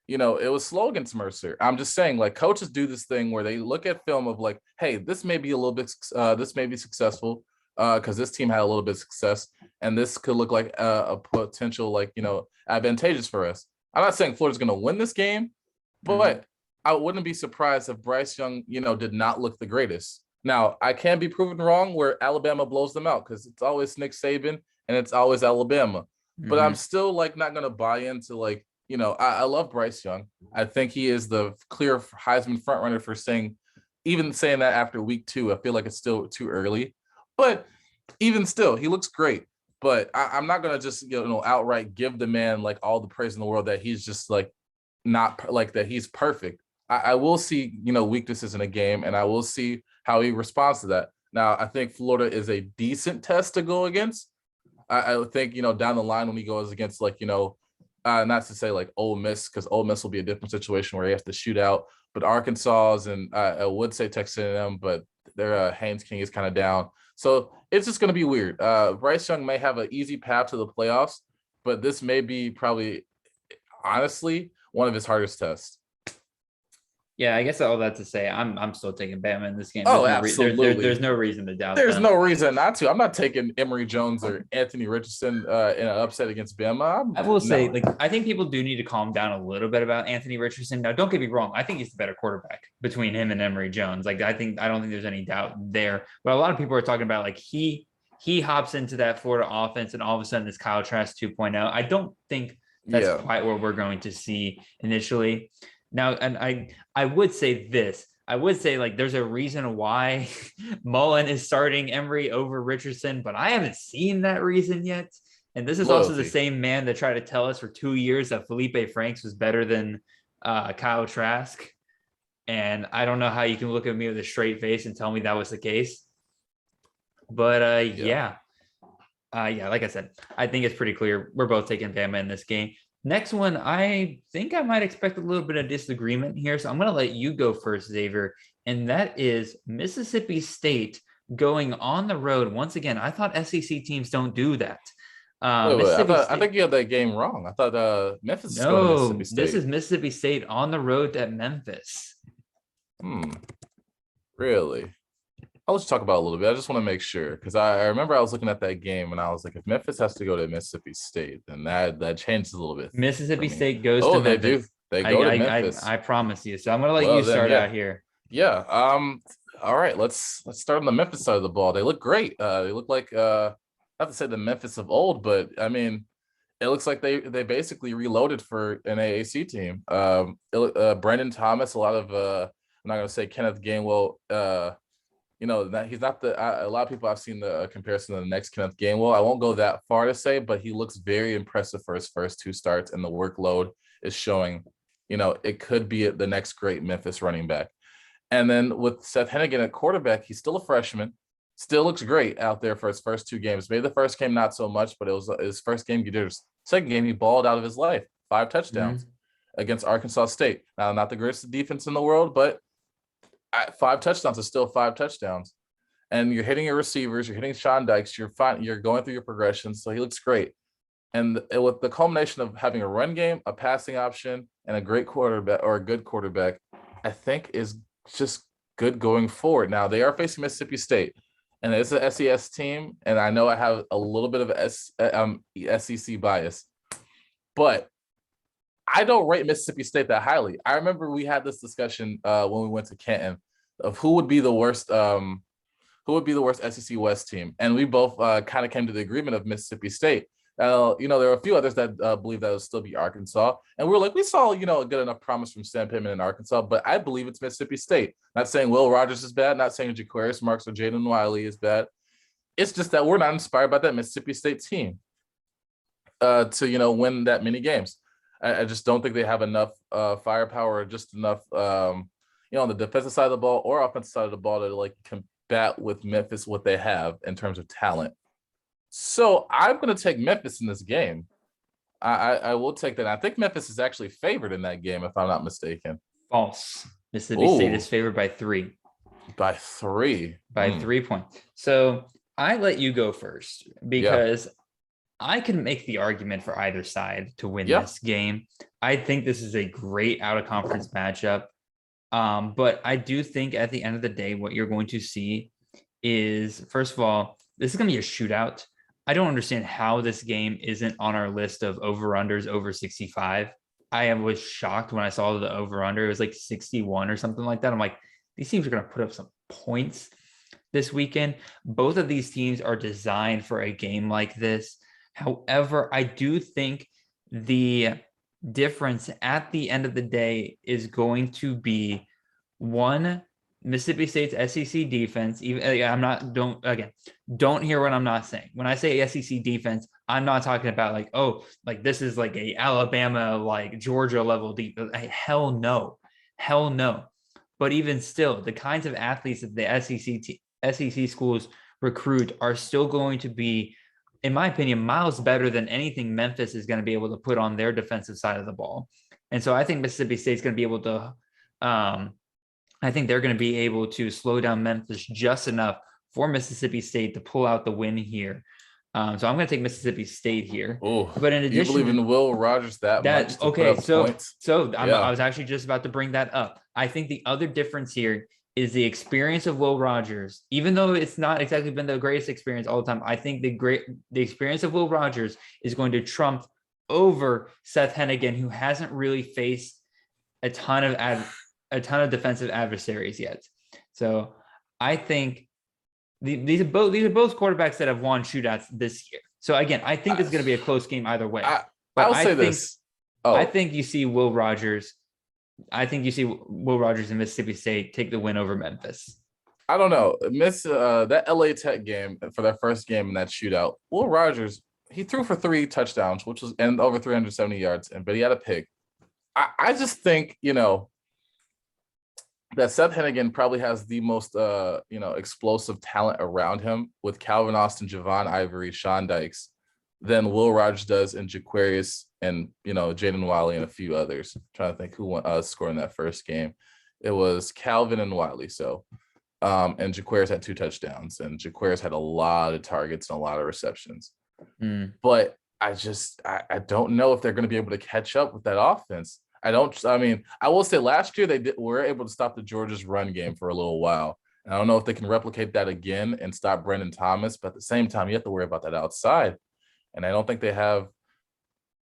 it was slow against Mercer. I'm just saying, like, coaches do this thing where they look at film of, like, hey, this may be a little bit, this may be successful because this team had a little bit of success, and this could look like a potential, like, advantageous for us. I'm not saying Florida's going to win this game, but I wouldn't be surprised if Bryce Young, did not look the greatest. Now, I can be proven wrong where Alabama blows them out because it's always Nick Saban and it's always Alabama. But I'm still, like, not going to buy into, like, I love Bryce Young. I think he is the clear Heisman frontrunner for even saying that after week 2. I feel like it's still too early. But even still, he looks great. But I'm not going to just, outright give the man, like, all the praise in the world that he's just, like, not like that he's perfect. I will see, weaknesses in a game, and I will see how he responds to that. Now, I think Florida is a decent test to go against. I would think, down the line when he goes against, like, not to say like Ole Miss, because Ole Miss will be a different situation where he has to shoot out. But Arkansas and I would say Texas A&M, but their Haynes King is kind of down. So it's just going to be weird. Bryce Young may have an easy path to the playoffs, but this may be probably, honestly, one of his hardest tests. Yeah, I guess all that to say, I'm still taking Bama in this game. Absolutely. There's no reason to doubt. There's no reason not to. I'm not taking Emory Jones or Anthony Richardson in an upset against Bama. I will say, like, I think people do need to calm down a little bit about Anthony Richardson. Now, don't get me wrong. I think he's the better quarterback between him and Emory Jones. Like, I don't think there's any doubt there. But a lot of people are talking about, like, he hops into that Florida offense and all of a sudden it's Kyle Trask 2.0. I don't think that's quite what we're going to see initially. Now, and I would say this. I would say, like, there's a reason why Mullen is starting Emory over Richardson, but I haven't seen that reason yet. And this is also the same man that tried to tell us for 2 years that Felipe Franks was better than Kyle Trask. And I don't know how you can look at me with a straight face and tell me that was the case. But like I said, I think it's pretty clear we're both taking Bama in this game. Next one, I think I might expect a little bit of disagreement here. So I'm going to let you go first, Xavier. And that is Mississippi State going on the road. Once again, I thought SEC teams don't do that. I think you had that game wrong. I thought Memphis is going to Mississippi State. This is Mississippi State on the road at Memphis. Really? I'll just talk about it a little bit. I just want to make sure, because I remember I was looking at that game and I was like, if Memphis has to go to Mississippi State, then that changes a little bit. Mississippi State goes to Memphis. They do. They go to Memphis. I promise you. So I'm going to let you start out here. Yeah. All right. Let's start on the Memphis side of the ball. They look great. They look like not to say the Memphis of old, but I mean, it looks like they basically reloaded for an AAC team. Brandon Thomas, a lot of I'm not going to say Kenneth Gainwell. He's not a lot of people I've seen the comparison to the next Kenneth Gainwell. I won't go that far to say, but he looks very impressive for his first 2 starts, and the workload is showing. It could be the next great Memphis running back. And then with Seth Hennigan at quarterback, he's still a freshman, still looks great out there for his first 2 games. Maybe the first game not so much, but it was his first game. He did his second game, he balled out of his life, 5 touchdowns against Arkansas State. Now, not the greatest defense in the world, but 5 touchdowns is still 5 touchdowns. And you're hitting your receivers, you're hitting Sean Dykes, you're fine, you're going through your progressions. So he looks great. And with the culmination of having a run game, a passing option, and a great quarterback or a good quarterback, I think is just good going forward. Now they are facing Mississippi State, and it's an SES team, and I know I have a little bit of SEC bias, but I don't rate Mississippi State that highly. I remember we had this discussion when we went to Canton of who would be the worst SEC West team, and we both kind of came to the agreement of Mississippi State. There were a few others that believe that it'll still be Arkansas, and we were like, we saw a good enough promise from Sam Pittman in Arkansas, but I believe it's Mississippi State. Not saying Will Rogers is bad, not saying Jaquarius Marks or Jaden Wiley is bad. It's just that we're not inspired by that Mississippi State team to win that many games. I just don't think they have enough firepower or just enough on the defensive side of the ball or offensive side of the ball to combat with Memphis what they have in terms of talent. So I'm going to take Memphis in this game. I will take that. I think Memphis is actually favored in that game, if I'm not mistaken. False. Mississippi State is favored by 3. By 3. By 3 points. So I let you go first because I can make the argument for either side to win this game. I think this is a great out-of-conference matchup. But I do think at the end of the day, what you're going to see is, first of all, this is going to be a shootout. I don't understand how this game isn't on our list of over-unders over 65. I was shocked when I saw the over-under. It was like 61 or something like that. I'm like, these teams are going to put up some points this weekend. Both of these teams are designed for a game like this. However, I do think the difference at the end of the day is going to be one, Mississippi State's SEC defense. Don't hear what I'm not saying. When I say SEC defense, I'm not talking about this is like a Alabama, Georgia level defense. Hell no. But even still, the kinds of athletes that the SEC schools recruit are still going to be, in my opinion, miles better than anything Memphis is going to be able to put on their defensive side of the ball. And so I think Mississippi State's going to be able to, I think they're going to be able to slow down Memphis just enough for Mississippi State to pull out the win here. So I'm going to take Mississippi State here. Oh, but in addition, you believe in Will Rogers that much? Okay, I was actually just about to bring that up. I think the other difference here is the experience of Will Rogers. Even though it's not exactly been the greatest experience all the time, I think the experience of Will Rogers is going to trump over Seth Hennigan, who hasn't really faced a ton of defensive adversaries yet. So I think these are both quarterbacks that have won shootouts this year. So again, I think it's going to be a close game either way. I think you see Will Rogers. I think you see Will Rogers and Mississippi State take the win over Memphis. I don't know. That LA Tech game for their first game in that shootout, Will Rogers, he threw for 3 touchdowns, and over 370 yards, but he had a pick. I just think, that Seth Hennigan probably has the most, explosive talent around him with Calvin Austin, Javon Ivory, Sean Dykes than Will Rogers does in Jaquarius and, Jaden Wiley and a few others. I'm trying to think who scored in that first game. It was Calvin and Wiley. So, and Jaquarius had 2 touchdowns, and Jaquarius had a lot of targets and a lot of receptions. But I don't know if they're going to be able to catch up with that offense. I will say last year they were able to stop the Georgia's run game for a little while. And I don't know if they can replicate that again and stop Brendan Thomas, but at the same time, you have to worry about that outside. And I don't think they have,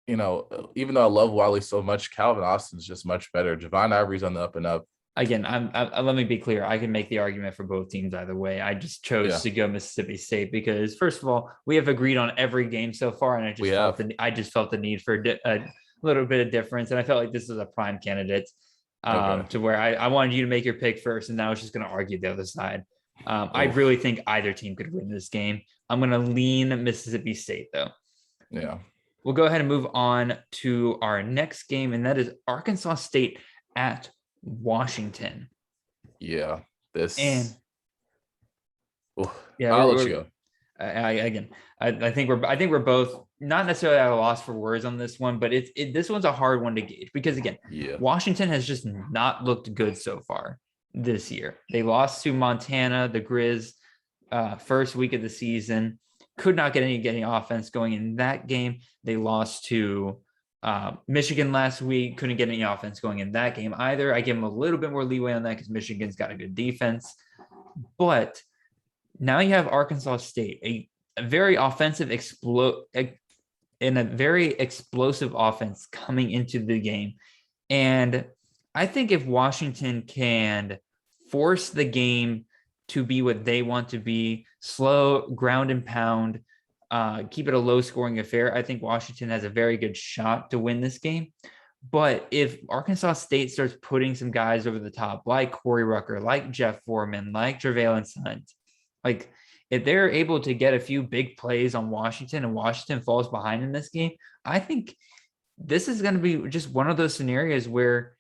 even though I love Wiley so much, Calvin Austin's just much better. Javon Ivory's on the up and up. Again, let me be clear. I can make the argument for both teams either way. I just chose to go Mississippi State because, first of all, we have agreed on every game so far, and I just felt the need for a little bit of difference, and I felt like this was a prime candidate to where I wanted you to make your pick first, and now I was just going to argue the other side. I really think either team could win this game. I'm going to lean Mississippi State, though. Yeah. We'll go ahead and move on to our next game, and that is Arkansas State at Washington. Yeah. I'll let you go. I think we're both not necessarily at a loss for words on this one, but this one's a hard one to gauge because again, Washington has just not looked good so far this year. They lost to Montana, the Grizz, first week of the season. could not get any offense going in that game. They lost to Michigan last week, couldn't get any offense going in that game either. I give them a little bit more leeway on that because Michigan's got a good defense. But now you have Arkansas State, a very offensive in a very explosive offense coming into the game. And I think if Washington can force the game to be what they want to be, slow, ground and pound, keep it a low scoring affair, I think Washington has a very good shot to win this game. But if Arkansas State starts putting some guys over the top, like Corey Rucker, like Jeff Foreman, like Trevalance Hunt, like if they're able to get a few big plays on Washington and Washington falls behind in this game, I think this is going to be just one of those scenarios where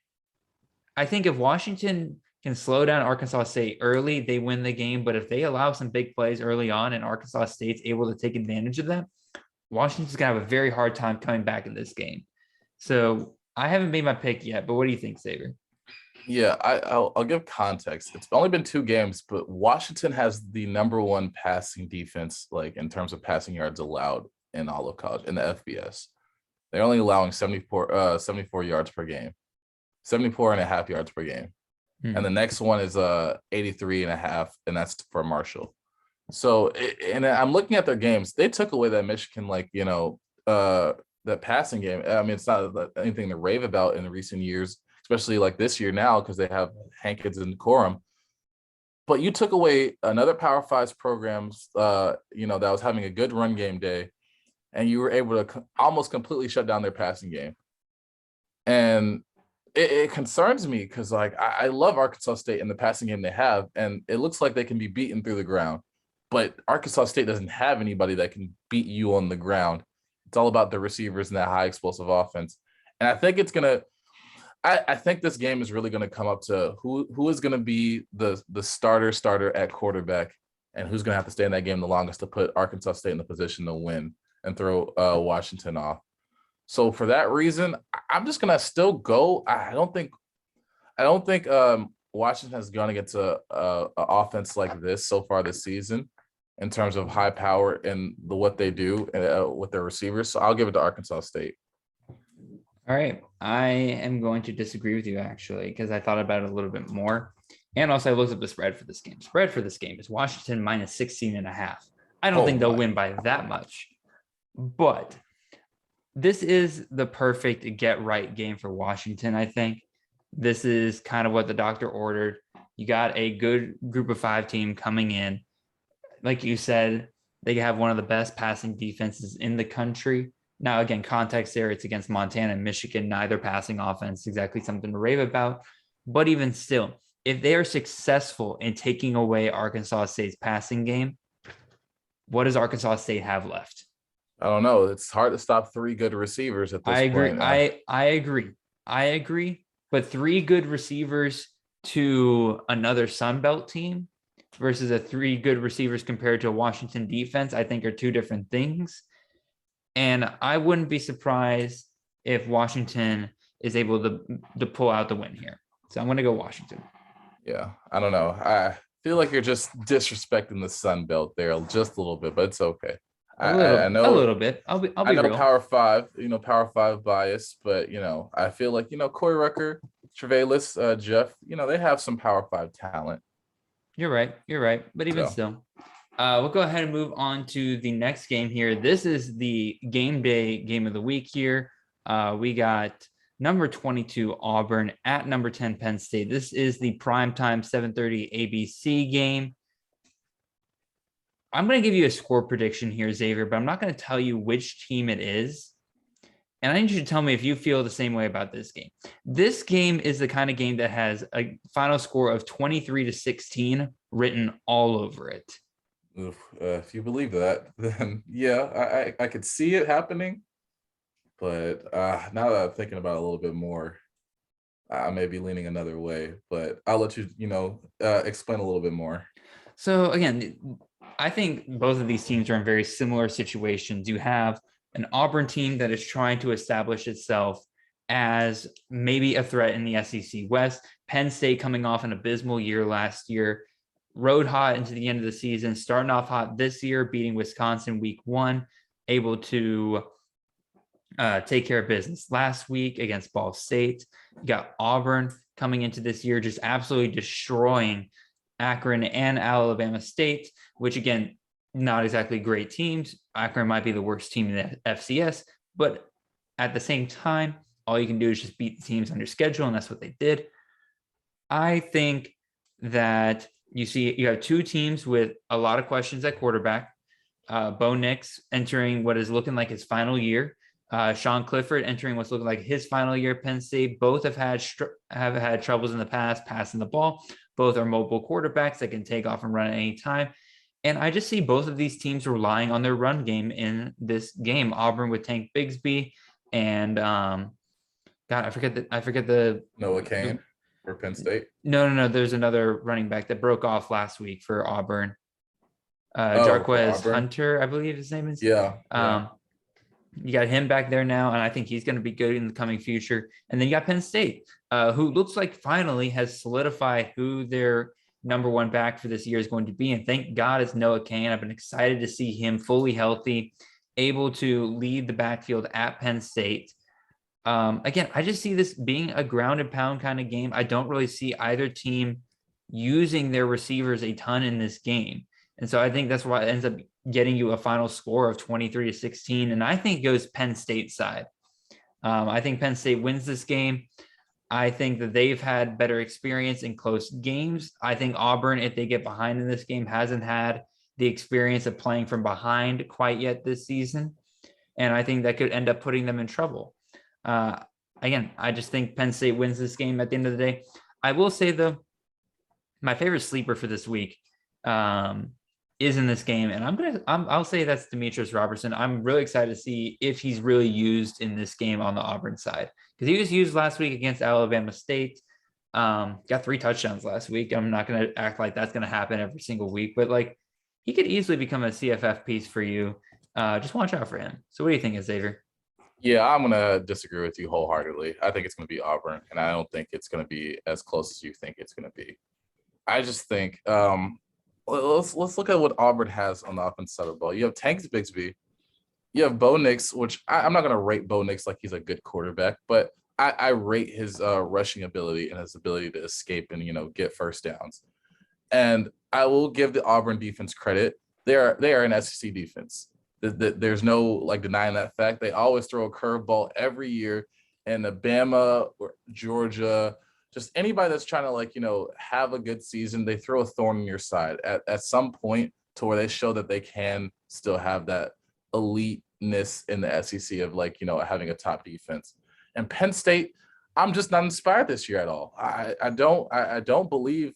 I think if Washington can slow down Arkansas State early, they win the game. But if they allow some big plays early on and Arkansas State's able to take advantage of them, Washington's going to have a very hard time coming back in this game. So I haven't made my pick yet, but what do you think, Xavier? Yeah, I'll give context. It's only been 2 games, but Washington has the number 1 passing defense, like in terms of passing yards allowed in all of college, in the FBS. They're only allowing 74 yards per game, 74 and a half yards per game. And the next one is 83 and a half, and that's for Marshall. So, and I'm looking at their games. They took away that Michigan, that passing game. I mean, it's not anything to rave about in the recent years, especially like this year now, because they have Hankins and Corum. But you took away another Power 5 programs, that was having a good run game day, and you were able to almost completely shut down their passing game. And it concerns me because, I love Arkansas State and the passing game they have, and it looks like they can be beaten through the ground. But Arkansas State doesn't have anybody that can beat you on the ground. It's all about the receivers and that high explosive offense. And I think I think this game is really going to come up to who is going to be the starter at quarterback, and who's going to have to stay in that game the longest to put Arkansas State in the position to win and throw Washington off. So for that reason, I'm just going to still go. I don't think Washington is going to get to an offense like this so far this season in terms of high power and what they do with their receivers. So I'll give it to Arkansas State. All right. I am going to disagree with you, actually, because I thought about it a little bit more. And also I looked up the spread for this game. Spread for this game is Washington minus 16 and a half. I don't think they'll win by that much, but this is the perfect get right game for Washington. I think this is kind of what the doctor ordered. You got a good group of 5 team coming in. Like you said, they have one of the best passing defenses in the country. Now, again, context there, it's against Montana and Michigan, neither passing offense, exactly something to rave about. But even still, if they are successful in taking away Arkansas State's passing game, what does Arkansas State have left? I don't know. It's hard to stop 3 good receivers at this point. I agree. But 3 good receivers to another Sun Belt team versus 3 good receivers compared to a Washington defense, I think are 2 different things. And I wouldn't be surprised if Washington is able to pull out the win here. So I'm going to go Washington. Yeah, I don't know. I feel like you're just disrespecting the Sun Belt there just a little bit, but it's okay. I know a little bit. I'll be I know real. Power 5, Power 5 bias, but I feel like Corey Rucker, Trevalance, Jeff, they have some Power 5 talent. You're right. But even still, we'll go ahead and move on to the next game here. This is the game day game of the week here. We got number 22 Auburn at number 10 Penn State. This is the primetime 7:30 ABC game. I'm going to give you a score prediction here, Xavier, but I'm not going to tell you which team it is. And I need you to tell me if you feel the same way about this game. This game is the kind of game that has a final score of 23-16 written all over it. If you believe that, then yeah, I could see it happening. But now that I'm thinking about it a little bit more, I may be leaning another way. But I'll let you, explain a little bit more. So again, I think both of these teams are in very similar situations. You have an Auburn team that is trying to establish itself as maybe a threat in the SEC West. Penn State coming off an abysmal year last year. rode hot into the end of the season, starting off hot this year, beating Wisconsin week 1, able to take care of business last week against Ball State. You got Auburn coming into this year, just absolutely destroying Akron and Alabama State, which again, not exactly great teams. Akron might be the worst team in the FCS, but at the same time, all you can do is just beat the teams on your schedule, and that's what they did. I think that you have two teams with a lot of questions at quarterback. Bo Nix entering what is looking like his final year. Sean Clifford entering what's looking like his final year at Penn State. Both have had troubles in the past passing the ball. Both are mobile quarterbacks that can take off and run at any time. And I just see both of these teams relying on their run game in this game. Auburn with Tank Bigsby and God, I forget the Noah Cain for Penn State. No. There's another running back that broke off last week for Auburn. Jarquez Hunter, I believe his name is. Yeah. You got him back there now, and I think he's going to be good in the coming future. And then you got Penn State, who looks like finally has solidified who their number one back for this year is going to be. And thank God it's Noah Cain. I've been excited to see him fully healthy, able to lead the backfield at Penn State. Again, I just see this being a ground and pound kind of game. I don't really see either team using their receivers a ton in this game. And so I think that's why it ends up getting you a final score of 23-16. And I think it goes Penn State side. I think Penn State wins this game. I think that they've had better experience in close games. I think Auburn, if they get behind in this game, hasn't had the experience of playing from behind quite yet this season. And I think that could end up putting them in trouble. Again, I just think Penn State wins this game at the end of the day. I will say, though, my favorite sleeper for this week is in this game, and I'll say that's Demetrius Robertson. I'm really excited to see if he's really used in this game on the Auburn side, because he was used last week against Alabama State. Got 3 touchdowns last week. I'm not going to act like that's going to happen every single week, but like he could easily become a CFF piece for you. Just watch out for him. So what do you think, Xavier? Yeah, I'm going to disagree with you wholeheartedly. I think it's going to be Auburn, and I don't think it's going to be as close as you think it's going to be. I just think let's look at what Auburn has on the offense side of the ball. You have Tank Bigsby. You have Bo Nix, which I'm not going to rate Bo Nix like he's a good quarterback, but I rate his rushing ability and his ability to escape and, get first downs. And I will give the Auburn defense credit. They are an SEC defense. There's no denying that fact. They always throw a curveball every year. And Alabama or Georgia, just anybody that's trying to have a good season, they throw a thorn in your side at some point to where they show that they can still have that eliteness in the SEC of having a top defense. And Penn State, I'm just not inspired this year at all. I don't believe,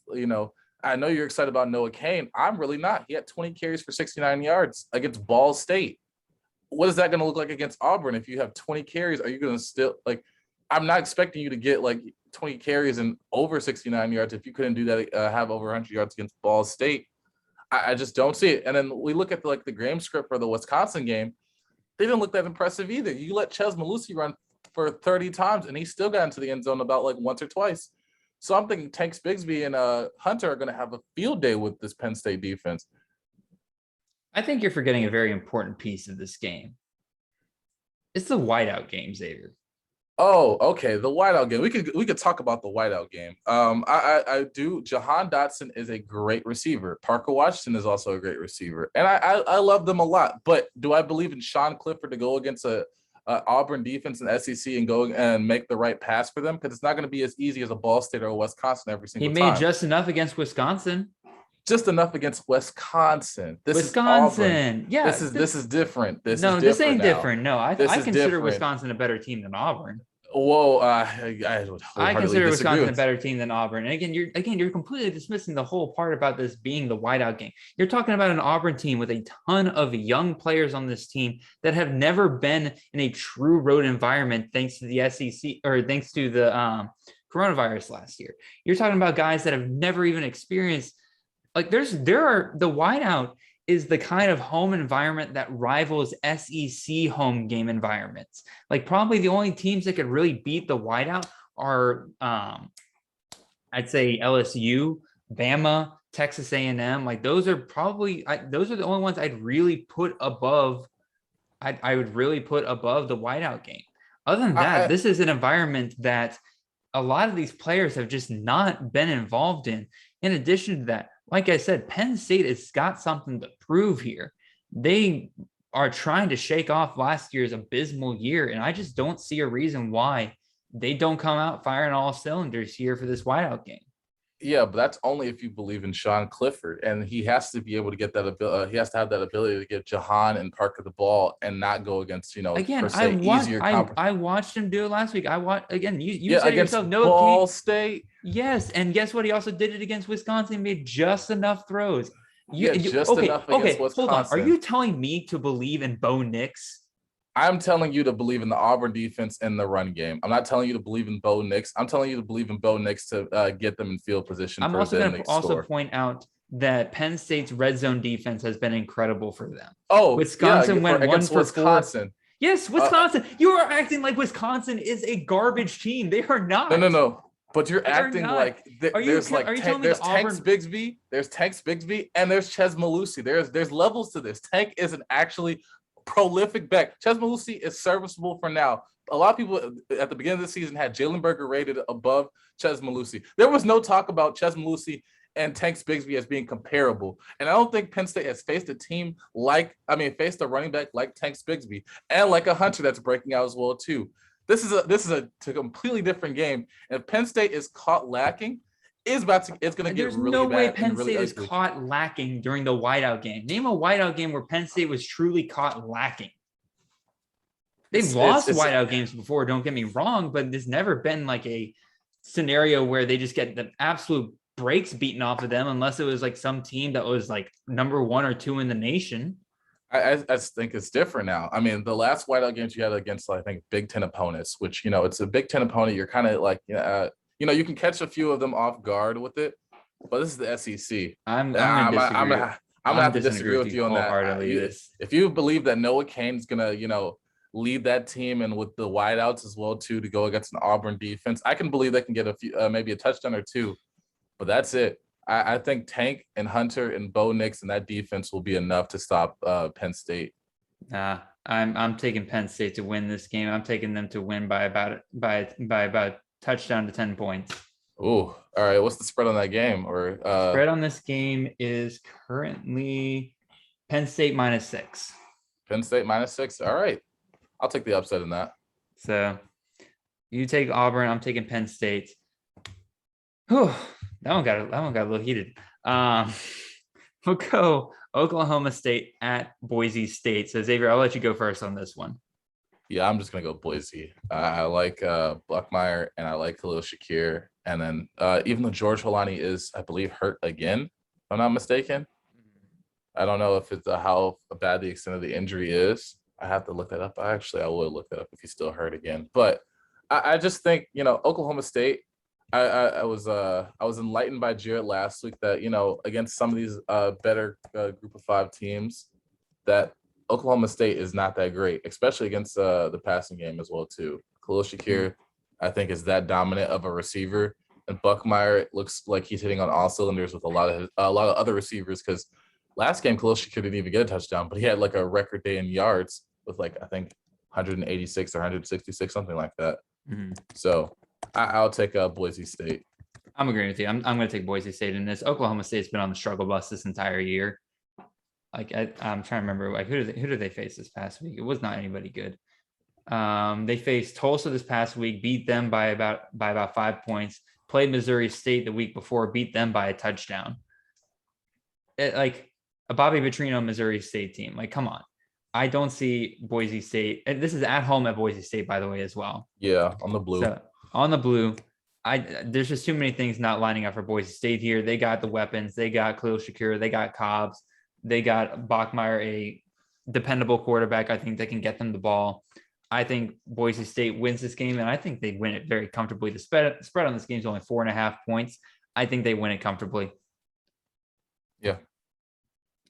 I know you're excited about Noah Cain. I'm really not. He had 20 carries for 69 yards against Ball State. What is that going to look like against Auburn? If you have 20 carries, are you going to still I'm not expecting you to get 20 carries and over 69 yards if you couldn't do that, have over 100 yards against Ball State. I just don't see it. And then we look at the game script for the Wisconsin game. They didn't look that impressive either. You let Ches Malusi run for 30 times, and he still got into the end zone about once or twice. So I'm thinking Tank Bigsby and Hunter are going to have a field day with this Penn State defense. I think you're forgetting a very important piece of this game. It's the whiteout game, Xavier. Oh, okay. The whiteout game. We could talk about the whiteout game. I do. Jahan Dotson is a great receiver. Parker Washington is also a great receiver, and I love them a lot. But do I believe in Sean Clifford to go against a Auburn defense and SEC and go and make the right pass for them? Because it's not going to be as easy as a Ball State or a Wisconsin every single time. He made just enough against Wisconsin. Just enough against Wisconsin. Wisconsin. Yeah. This is different. This ain't different. No, I consider Wisconsin a better team than Auburn. Whoa, I consider Wisconsin a better team than Auburn. And again, you're completely dismissing the whole part about this being the whiteout game. You're talking about an Auburn team with a ton of young players on this team that have never been in a true road environment thanks to the SEC or thanks to the coronavirus last year. You're talking about guys that have never even experienced the whiteout is the kind of home environment that rivals SEC home game environments. Probably the only teams that could really beat the whiteout are, I'd say LSU, Bama, Texas A&M, like those are probably those are the only ones I'd really put above. I would really put above the whiteout game. Other than that, this is an environment that a lot of these players have just not been involved in. In addition to that, like I said, Penn State has got something to prove here. They are trying to shake off last year's abysmal year, and I just don't see a reason why they don't come out firing all cylinders here for this whiteout game. Yeah, but that's only if you believe in Sean Clifford, and he has to be able to get that ability. He has to have that ability to get Jahan and Parker the ball and not go against Again. easier. I watched him do it last week. I watched again. You said against yourself, no Ball State. Yes, and guess what? He also did it against Wisconsin. He made just enough throws. Enough against Wisconsin. Hold on. Are you telling me to believe in Bo Nix? I'm telling you to believe in the Auburn defense and the run game. I'm not telling you to believe in Bo Nix. I'm telling you to believe in Bo Nix to get them in field position. I'm also going to point out that Penn State's red zone defense has been incredible for them. Oh, Wisconsin went one for Wisconsin. 4. Yes, Wisconsin. You are acting like Wisconsin is a garbage team. They are not. No. But you're acting like there's Tank Bigsby, there's Tank Bigsby, and there's Chez Mellusi. There's levels to this. Tank is an actually prolific back. Chez Mellusi is serviceable for now. A lot of people at the beginning of the season had Jalen Berger rated above Chez Mellusi. There was no talk about Chez Mellusi and Tank Bigsby as being comparable. And I don't think Penn State has faced a running back like Tank Bigsby and like a Hunter that's breaking out as well too. This is a completely different game. And if Penn State is caught lacking, it's going to get really bad. There's no way Penn State is caught lacking during the whiteout game. Name a whiteout game where Penn State was truly caught lacking. They've lost whiteout games before, don't get me wrong, but there's never been like a scenario where they just get the absolute breaks beaten off of them, unless it was like some team that was like number 1 or 2 in the nation. I think it's different now. I mean, the last whiteout games you had against, I think, Big Ten opponents, which, it's a Big Ten opponent. You're kind of like, you can catch a few of them off guard with it, but this is the SEC. I'm gonna have to disagree with you on that. If you believe that Noah Cain's gonna, lead that team and with the wideouts as well too to go against an Auburn defense, I can believe they can get a few, maybe a touchdown or two, but that's it. I think Tank and Hunter and Bo Nix and that defense will be enough to stop Penn State. I'm taking Penn State to win this game. I'm taking them to win by about touchdown to 10 points. Oh, all right. What's the spread on that game? Or spread on this game is currently Penn State -6. Penn State -6. All right. I'll take the upset in that. So you take Auburn. I'm taking Penn State. Whew, that one got a little heated. We'll go Oklahoma State at Boise State. So Xavier, I'll let you go first on this one. Yeah, I'm just gonna go Boise. I like Buckmeyer and I like Khalil Shakir. And then even though George Holani is, I believe, hurt again, if I'm not mistaken. I don't know if it's how bad the extent of the injury is. I have to look that up. I will look that up if he's still hurt again. But I just think, Oklahoma State, I was enlightened by Jarrett last week that, against some of these better group of 5 teams, that Oklahoma State is not that great, especially against the passing game as well too. Khalil Shakir, I think, is that dominant of a receiver, and Buckmeyer looks like he's hitting on all cylinders with a lot of other receivers. Because last game Khalil Shakir didn't even get a touchdown, but he had like a record day in yards with I think 186 or 166, something like that. Mm-hmm. So I'll take Boise State. I'm agreeing with you. I'm going to take Boise State in this. Oklahoma State's been on the struggle bus this entire year. I'm trying to remember, who did they face this past week? It was not anybody good. They faced Tulsa this past week, beat them by about 5 points. Played Missouri State the week before, beat them by a touchdown. A Bobby Petrino Missouri State team. Come on. I don't see Boise State. And this is at home at Boise State, by the way, as well. Yeah, on the blue. So, on the blue, there's just too many things not lining up for Boise State here. They got the weapons. They got Khalil Shakir. They got Cobbs. They got Bachmeier, a dependable quarterback. I think they can get them the ball. I think Boise State wins this game, and I think they win it very comfortably. The spread on this game is only 4.5 points. I think they win it comfortably. Yeah.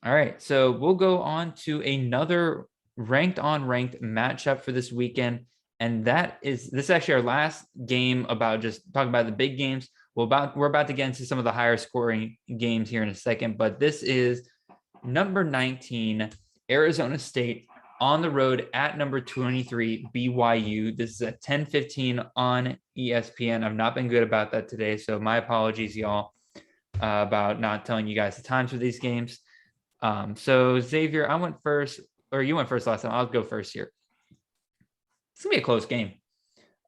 All right, so we'll go on to another ranked matchup for this weekend, and this is actually our last game about just talking about the big games. We're about to get into some of the higher scoring games here in a second, but this is number 19, Arizona State on the road at number 23, BYU. This is at 10:15 on ESPN. I've not been good about that today, so my apologies, y'all, about not telling you guys the times for these games. So Xavier, I went first, or you went first last time. I'll go first here. It's gonna be a close game.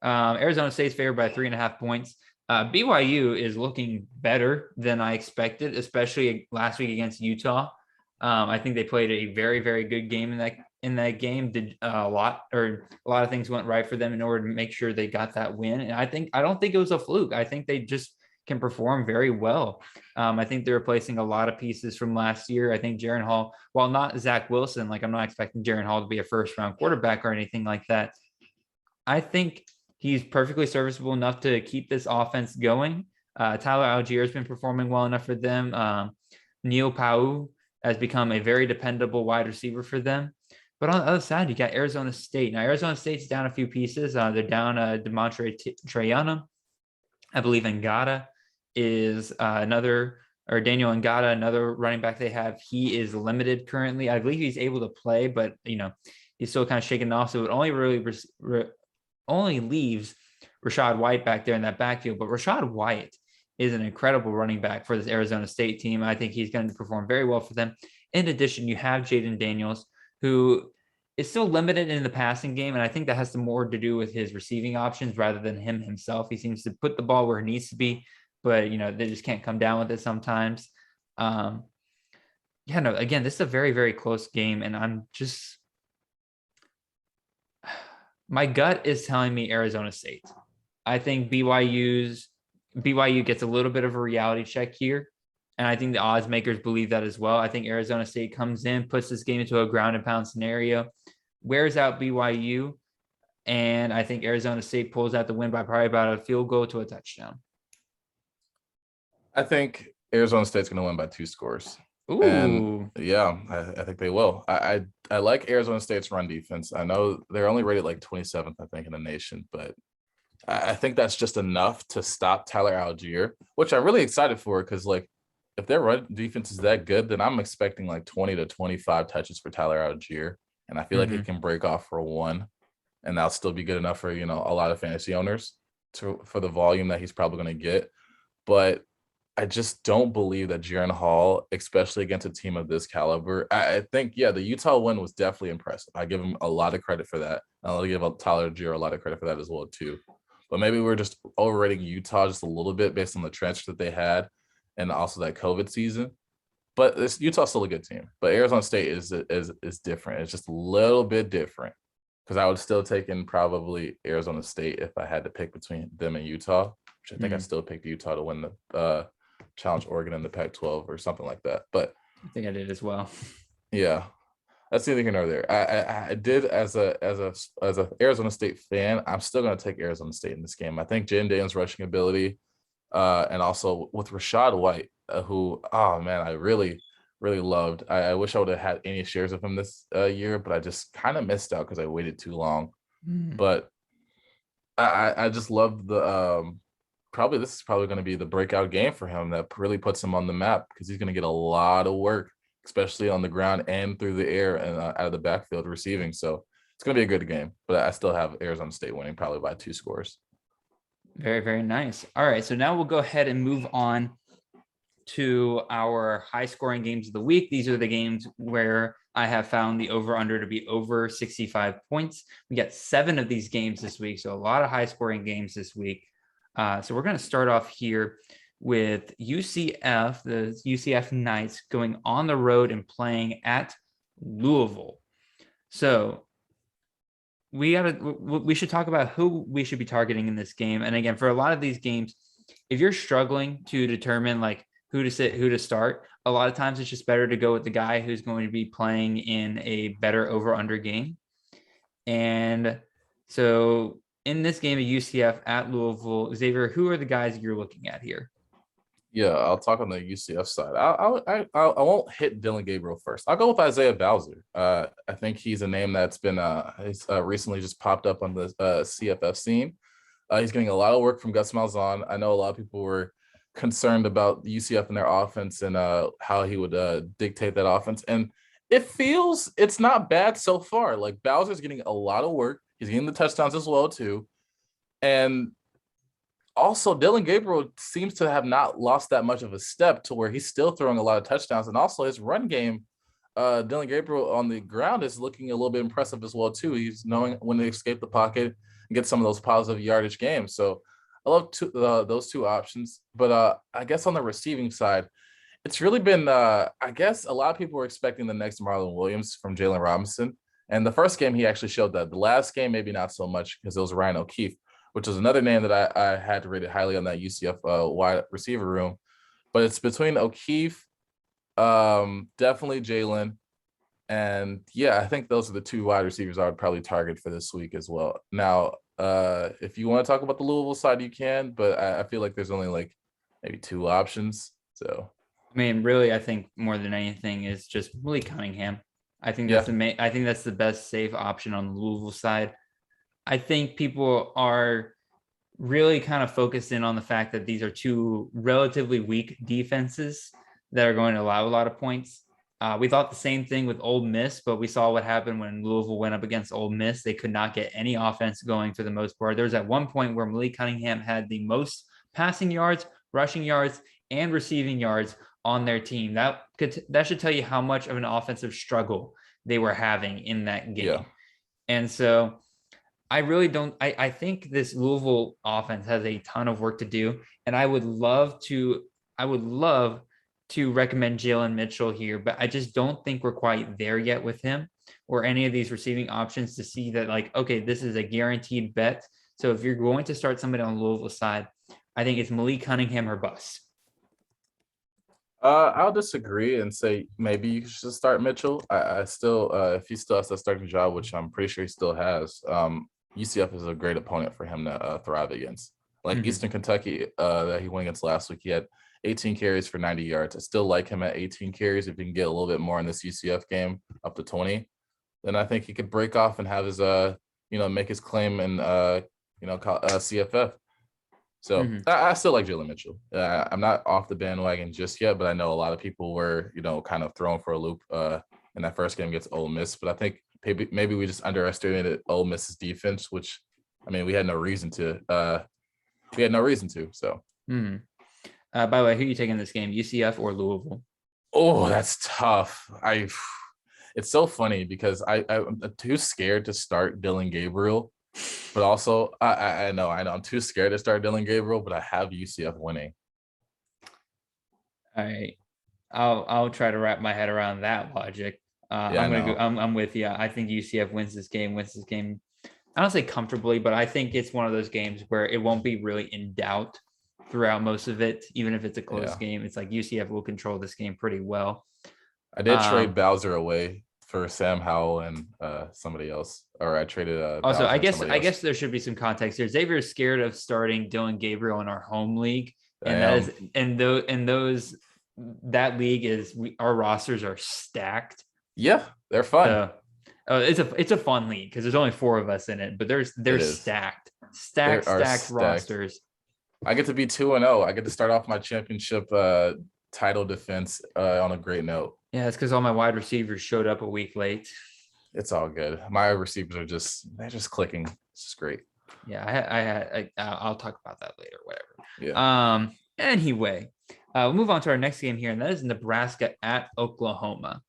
Arizona State's favored by 3.5 points. BYU is looking better than I expected, especially last week against Utah. I think they played a very, very good game in that game. Did a lot of things went right for them in order to make sure they got that win. And I don't think it was a fluke. I think they just can perform very well. I think they're replacing a lot of pieces from last year. I think Jaren Hall, while not Zach Wilson, like I'm not expecting Jaren Hall to be a first round quarterback or anything like that. I think he's perfectly serviceable enough to keep this offense going. Tyler Algier has been performing well enough for them. Neil Pau has become a very dependable wide receiver for them. But on the other side, you got Arizona State. Now, Arizona State's down a few pieces. They're down DeMontre Trayana. I believe Ngata is Daniel Ngata, another running back they have. He is limited currently. I believe he's able to play, but, he's still kind of shaking off. So it only really only leaves Rachaad White back there in that backfield. But Rachaad White is an incredible running back for this Arizona State team. I think he's going to perform very well for them. In addition, you have Jaden Daniels, who is still limited in the passing game. And I think that has more to do with his receiving options rather than him himself. He seems to put the ball where it needs to be, but, they just can't come down with it sometimes. Again, this is a very, very close game. And I'm just, my gut is telling me Arizona State. I think BYU gets a little bit of a reality check here. And I think the odds makers believe that as well. I think Arizona State comes in, puts this game into a ground and pound scenario, wears out BYU. And I think Arizona State pulls out the win by probably about a field goal to a touchdown. I think Arizona State's going to win by 2 scores. Ooh. And yeah, I think they will. I like Arizona State's run defense. I know they're only rated like 27th, I think, in the nation, but I think that's just enough to stop Tyler Algier, which I'm really excited for because, like, if their run defense is that good, then I'm expecting like 20 to 25 touches for Tyler Algier. And I feel like he can break off for 1, and that'll still be good enough for, a lot of fantasy owners for the volume that he's probably going to get. But I just don't believe that Jaren Hall, especially against a team of this caliber, I think, the Utah win was definitely impressive. I give him a lot of credit for that. And I'll give Tyler Algier a lot of credit for that as well, too. But maybe we're just overrating Utah just a little bit based on the transfer that they had and also that COVID season. But Utah's still a good team. But Arizona State is different. It's just a little bit different because I would still take in probably Arizona State if I had to pick between them and Utah, which I think I still picked Utah to win the challenge Oregon in the Pac-12 or something like that. But I think I did as well. Yeah. That's neither here nor there. I did as a Arizona State fan, I'm still going to take Arizona State in this game. I think Jaden Daniels' rushing ability, and also with Rachaad White, who, oh man, I really, really loved. I wish I would have had any shares of him this year, but I just kind of missed out because I waited too long. But I just love the this is probably going to be the breakout game for him that really puts him on the map because he's going to get a lot of work, especially on the ground and through the air and out of the backfield receiving. So it's going to be a good game, but I still have Arizona State winning probably by 2 scores. Very, very nice. All right. So now we'll go ahead and move on to our high scoring games of the week. These are the games where I have found the over under to be over 65 points. We got 7 of these games this week. So a lot of high scoring games this week. So we're going to start off here with UCF, the UCF Knights going on the road and playing at Louisville. So we should talk about who we should be targeting in this game. And again, for a lot of these games, if you're struggling to determine like who to sit, who to start, a lot of times it's just better to go with the guy who's going to be playing in a better over under game. And so in this game of UCF at Louisville, Xavier, who are the guys you're looking at here? Yeah, I'll talk on the UCF side. I won't hit Dylan Gabriel first. I'll go with Isaiah Bowser. I think he's a name that's been recently just popped up on the CFF scene. He's getting a lot of work from Gus Malzahn. I know a lot of people were concerned about UCF and their offense and how he would dictate that offense. And it's not bad so far. Like Bowser's getting a lot of work. He's getting the touchdowns as well too. And also Dylan Gabriel seems to have not lost that much of a step to where he's still throwing a lot of touchdowns. And also his run game, Dylan Gabriel on the ground is looking a little bit impressive as well too. He's knowing when to escape the pocket and get some of those positive yardage games. So I love those two options. But I guess on the receiving side, it's really been, I guess a lot of people were expecting the next Marlon Williams from Jalen Robinson. And the first game, he actually showed that. The last game, maybe not so much because it was Ryan O'Keefe, which is another name that I had rated highly on that UCF wide receiver room. But it's between O'Keefe, definitely Jalen. And yeah, I think those are the two wide receivers I would probably target for this week as well. Now, if you want to talk about the Louisville side, you can, but I feel like there's only like maybe two options. So I mean, really, I think more than anything is just Willie Cunningham. I think that's I think that's the best safe option on the Louisville side. I think people are really kind of focused in on the fact that these are two relatively weak defenses that are going to allow a lot of points. We thought the same thing with Ole Miss, but we saw what happened when Louisville went up against Ole Miss. They could not get any offense going for the most part. There was at one point where Malik Cunningham had the most passing yards, rushing yards, and receiving yards on their team. That should tell you how much of an offensive struggle they were having in that game. Yeah. And so I really don't. I think this Louisville offense has a ton of work to do, and I would love to recommend Jalen Mitchell here, but I just don't think we're quite there yet with him or any of these receiving options to see that, like, okay, this is a guaranteed bet. So if you're going to start somebody on the Louisville side, I think it's Malik Cunningham or bust. I'll disagree and say maybe you should start Mitchell. I still, if he still has that starting job, which I'm pretty sure he still has, UCF is a great opponent for him to thrive against. Like Eastern Kentucky that he went against last week, he had 18 carries for 90 yards. I still like him at 18 carries. If he can get a little bit more in this UCF game, up to 20, then I think he could break off and have his, make his claim in, CFF. So I still like Jalen Mitchell. I'm not off the bandwagon just yet, but I know a lot of people were, kind of thrown for a loop in that first game against Ole Miss. But I think maybe we just underestimated Ole Miss's defense, which, I mean, we had no reason to. So. By the way, who are you taking this game, UCF or Louisville? Oh, that's tough. It's so funny because I'm too scared to start Dylan Gabriel, but also I know I'm too scared to start Dylan Gabriel, but I have UCF winning. All right, I'll try to wrap my head around that logic. I'm with you. I think UCF wins this game. I don't say comfortably, but I think it's one of those games where it won't be really in doubt throughout most of it, even if it's a close game. It's like UCF will control this game pretty well. I did trade Bowser away for Sam Howell and somebody else, or I traded. Also, I guess there should be some context here. Xavier is scared of starting Dylan Gabriel in our home league, and that league is our rosters are stacked. Yeah, they're fun. It's a fun league because there's only 4 of us in it, but they're stacked rosters. I get to be 2-0. I get to start off my championship title defense on a great note. Yeah, it's because all my wide receivers showed up a week late. It's all good. My receivers are just clicking. It's just great. Yeah, I'll talk about that later. Whatever. Yeah. Anyway, we'll move on to our next game here, and that is Nebraska at Oklahoma.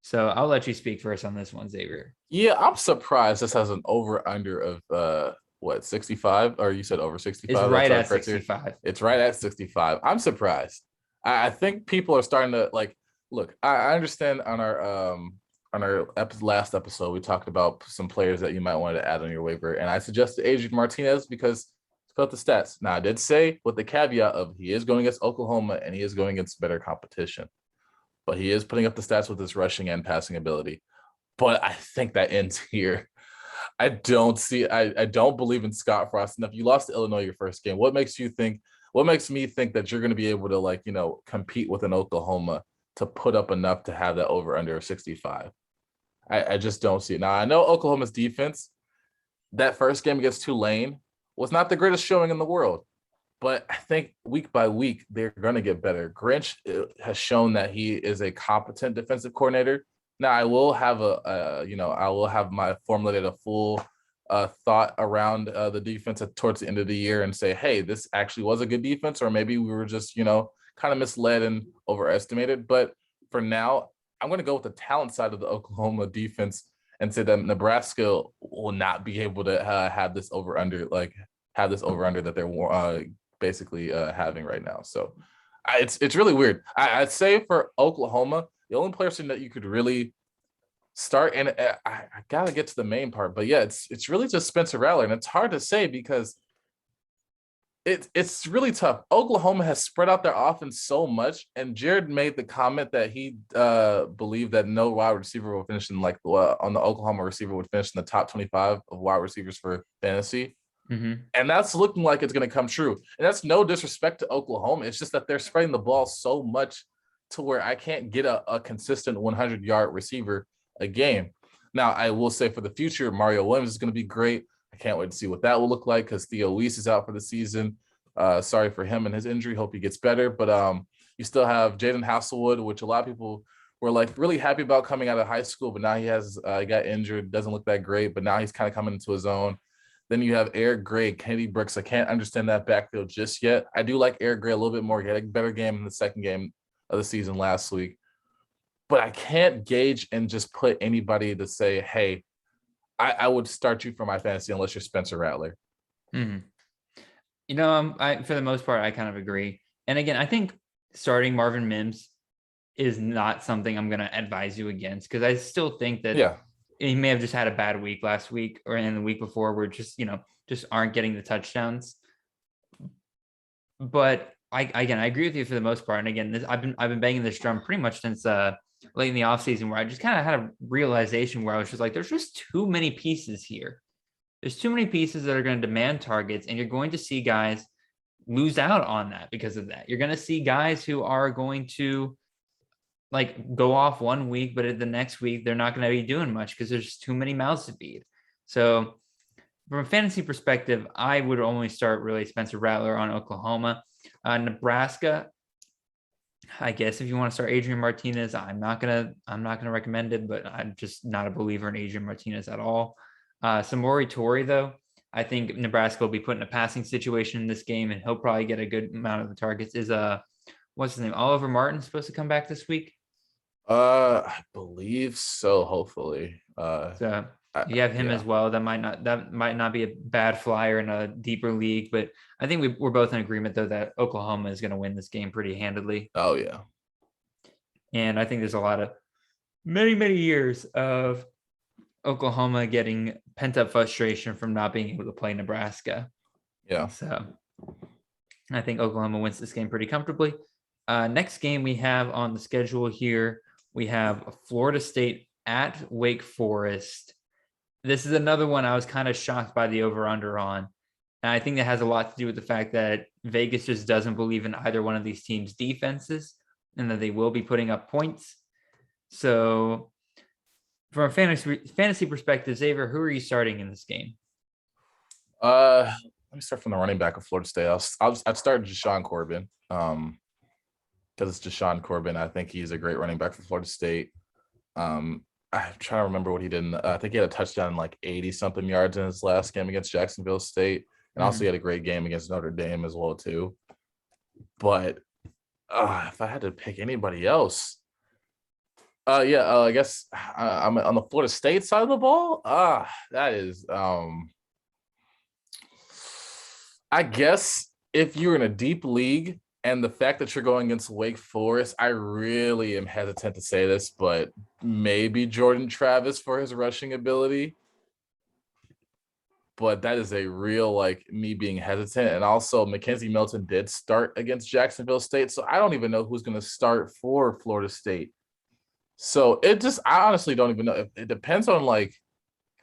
So I'll let you speak first on this one, Xavier. Yeah, I'm surprised this has an over/under of 65? Or you said over 65? It's right at 65. It's right at 65. I'm surprised. I think people are starting to look. I understand on our last episode we talked about some players that you might want to add on your waiver, and I suggested Adrian Martinez because about the stats. Now I did say with the caveat of he is going against Oklahoma and he is going against better competition, but he is putting up the stats with his rushing and passing ability. But I think that ends here. I don't believe in Scott Frost enough. You lost to Illinois your first game. What makes me think that you're going to be able to compete with an Oklahoma to put up enough to have that over under 65? I just don't see it. Now I know Oklahoma's defense, that first game against Tulane was not the greatest showing in the world. But I think week by week, they're going to get better. Grinch has shown that he is a competent defensive coordinator. Now, I will have I will have my formulated a full thought around the defense towards the end of the year and say, hey, this actually was a good defense, or maybe we were just, kind of misled and overestimated. But for now, I'm going to go with the talent side of the Oklahoma defense and say that Nebraska will not be able to have this over under that they're basically having right now. So it's really weird. I'd say for Oklahoma, the only person that you could really start, and I gotta get to the main part, but yeah, it's really just Spencer Rattler, and it's hard to say because it's really tough. Oklahoma has spread out their offense so much, and Jared made the comment that he believed that no wide receiver will finish in on the Oklahoma receiver would finish in the top 25 of wide receivers for fantasy. Mm-hmm. And that's looking like it's going to come true. And that's no disrespect to Oklahoma. It's just that they're spreading the ball so much to where I can't get a consistent 100-yard receiver a game. Now, I will say for the future, Mario Williams is going to be great. I can't wait to see what that will look like because Theo Weiss is out for the season. Sorry for him and his injury. Hope he gets better. But you still have Jaden Hasselwood, which a lot of people were really happy about coming out of high school, but now he got injured. Doesn't look that great, but now he's kind of coming into his own. Then you have Eric Gray, Kennedy Brooks. I can't understand that backfield just yet. I do like Eric Gray a little bit more. He had a better game in the second game of the season last week. But I can't gauge and just put anybody to say, hey, I would start you for my fantasy unless you're Spencer Rattler. Mm-hmm. For the most part, I kind of agree. And again, I think starting Marvin Mims is not something I'm going to advise you against because I still think that he may have just had a bad week last week or in the week before where just aren't getting the touchdowns. But I agree with you for the most part. And again, I've been banging this drum pretty much since late in the offseason where I just kind of had a realization where I was just like, there's just too many pieces here. There's too many pieces that are going to demand targets, and you're going to see guys lose out on that because of that. You're going to see guys who are going to go off one week, but the next week they're not going to be doing much because there's just too many mouths to feed. So from a fantasy perspective, I would only start really Spencer Rattler on Oklahoma. Nebraska, I guess if you want to start Adrian Martinez, I'm not gonna recommend it, but I'm just not a believer in Adrian Martinez at all. Samori Toure, though, I think Nebraska will be put in a passing situation in this game, and he'll probably get a good amount of the targets. Is what's his name? Oliver Martin supposed to come back this week? I believe so. Hopefully. So you have him as well. That might not be a bad flyer in a deeper league, but I think we're both in agreement though that Oklahoma is going to win this game pretty handedly. Oh yeah. And I think there's a lot of many years of Oklahoma getting pent up frustration from not being able to play Nebraska. Yeah. So I think Oklahoma wins this game pretty comfortably. Next game we have on the schedule here, we have Florida State at Wake Forest. This is another one I was kind of shocked by the over-under on. And I think that has a lot to do with the fact that Vegas just doesn't believe in either one of these teams' defenses and that they will be putting up points. So from a fantasy perspective, Xavier, who are you starting in this game? Let me start from the running back of Florida State. I'd start Jashawn Corbin because it's Jashawn Corbin. I think he's a great running back for Florida State. I'm trying to remember what he did. I think he had a touchdown, 80-something yards in his last game against Jacksonville State. And also he had a great game against Notre Dame as well, too. But if I had to pick anybody else, I guess I'm on the Florida State side of the ball. That is, I guess if you're in a deep league and the fact that you're going against Wake Forest, I really am hesitant to say this, but maybe Jordan Travis for his rushing ability. But that is a real, me being hesitant. And also, Mackenzie Milton did start against Jacksonville State, so I don't even know who's going to start for Florida State. So I honestly don't even know. It depends on,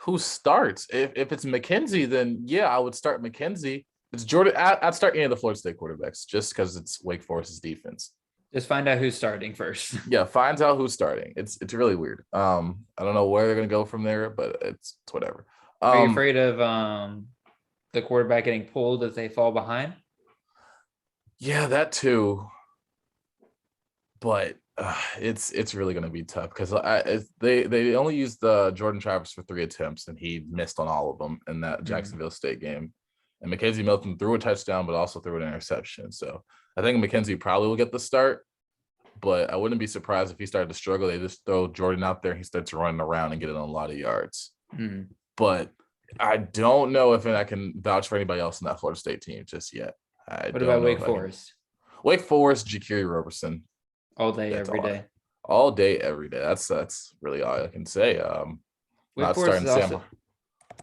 who starts. If it's Mackenzie, then, yeah, I would start Mackenzie. It's Jordan. I'd start any of the Florida State quarterbacks just because it's Wake Forest's defense. Just find out who's starting first. Yeah, find out who's starting. It's really weird. I don't know where they're gonna go from there, but it's whatever. Are you afraid of the quarterback getting pulled if they fall behind? Yeah, that too. But it's really going to be tough because they only used Jordan Travis for 3 attempts and he missed on all of them in that Jacksonville State game. And Mackenzie Milton threw a touchdown, but also threw an interception. So I think Mackenzie probably will get the start, but I wouldn't be surprised if he started to struggle. They just throw Jordan out there and he starts running around and getting a lot of yards. But I don't know if I can vouch for anybody else in that Florida State team just yet. What about Wake Forest? Wake Forest, Ja'Kerry Roberson. All day, every day. All day, every day. That's really all I can say. Wake Forest is also.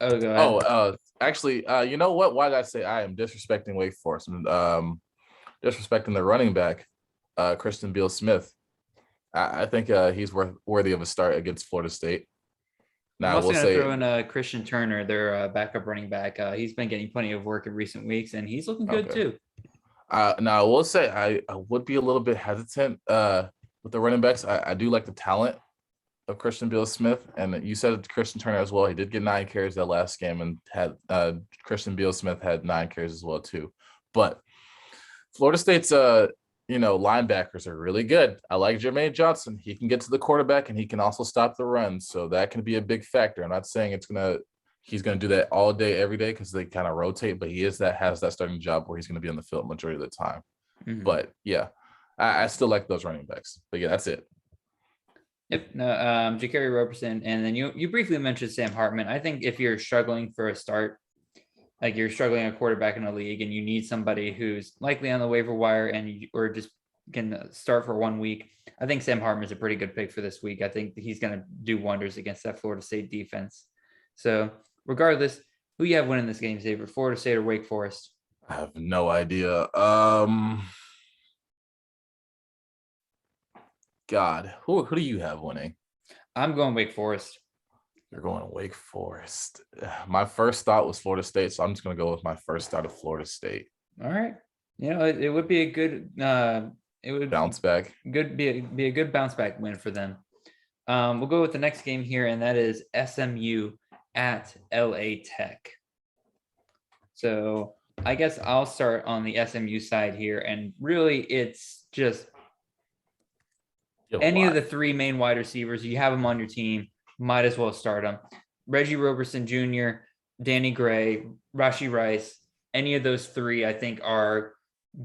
Oh, go ahead. Actually, you know what? Why did I say I am disrespecting Wake Forest? Disrespecting the running back, Christian Beal-Smith. I think he's worthy of a start against Florida State. Now, I'm also going to throw in Christian Turner, their backup running back. He's been getting plenty of work in recent weeks, and he's looking good too. Now, I will say I would be a little bit hesitant with the running backs. I do like the talent of Christian Beal-Smith, and you said Christian Turner as well. He did get 9 carries that last game, and had Christian Beal-Smith had 9 carries as well too. But Florida State's linebackers are really good. I like Jermaine Johnson. He can get to the quarterback and he can also stop the run, so that can be a big factor. I'm not saying he's going to do that all day, every day, because they kind of rotate, but he has that starting job where he's going to be on the field majority of the time. But yeah, I still like those running backs. But yeah, that's it. Yep. No, Ja'Kerry Roberson, and then you briefly mentioned Sam Hartman. I think if you're struggling for a start, like you're struggling a quarterback in a league and you need somebody who's likely on the waiver wire or just can start for 1 week, I think Sam Hartman is a pretty good pick for this week. I think he's going to do wonders against that Florida State defense. So regardless, who you have winning this game, Xavier, Florida State or Wake Forest? I have no idea. God, who do you have winning? I'm going Wake Forest. You're going Wake Forest. My first thought was Florida State, so I'm just going to go with my first thought of Florida State. All right. It would be a good it would bounce back. Be a good bounce back win for them. We'll go with the next game here, and that is SMU at LA Tech. So I guess I'll start on the SMU side here, and really it's just any of the 3 main wide receivers. You have them on your team, might as well start them. Reggie Roberson Jr., Danny Gray, Rashee Rice, any of those 3 I think are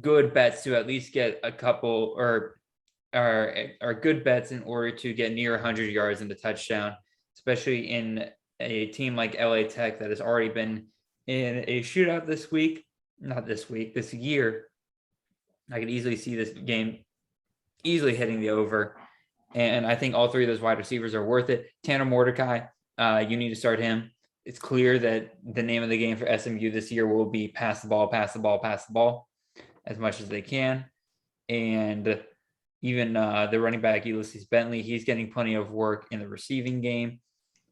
good bets to at least get a couple, or are good bets in order to get near 100 yards and a touchdown, especially in a team like LA Tech that has already been in a shootout this year. I could easily see this game easily hitting the over. And I think all 3 of those wide receivers are worth it. Tanner Mordecai, you need to start him. It's clear that the name of the game for SMU this year will be pass the ball as much as they can. And even the running back, Ulysses Bentley, he's getting plenty of work in the receiving game.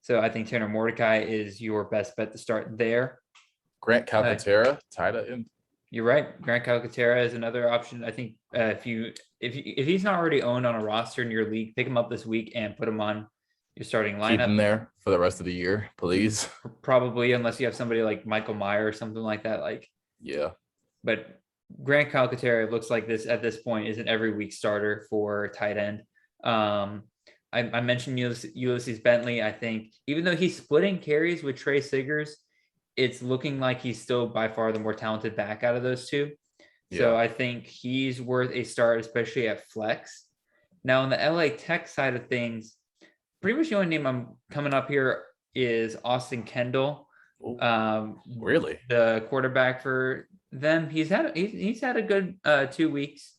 So I think Tanner Mordecai is your best bet to start there. Grant Calcaterra, tight end. You're right. Grant Calcaterra is another option. I think if he's not already owned on a roster in your league, pick him up this week and put him on your starting lineup. Keep him there for the rest of the year, please. Probably, unless you have somebody like Michael Meyer or something like that. Yeah. But Grant Calcaterra looks like this at this point is an every week starter for tight end. I mentioned Ulysses Bentley. I think even though he's splitting carries with Trey Siggers, it's looking like he's still by far the more talented back out of those 2. Yeah. So I think he's worth a start, especially at flex. Now on the LA Tech side of things, pretty much the only name I'm coming up here is Austin Kendall. Really? The quarterback for them. He's had a good 2 weeks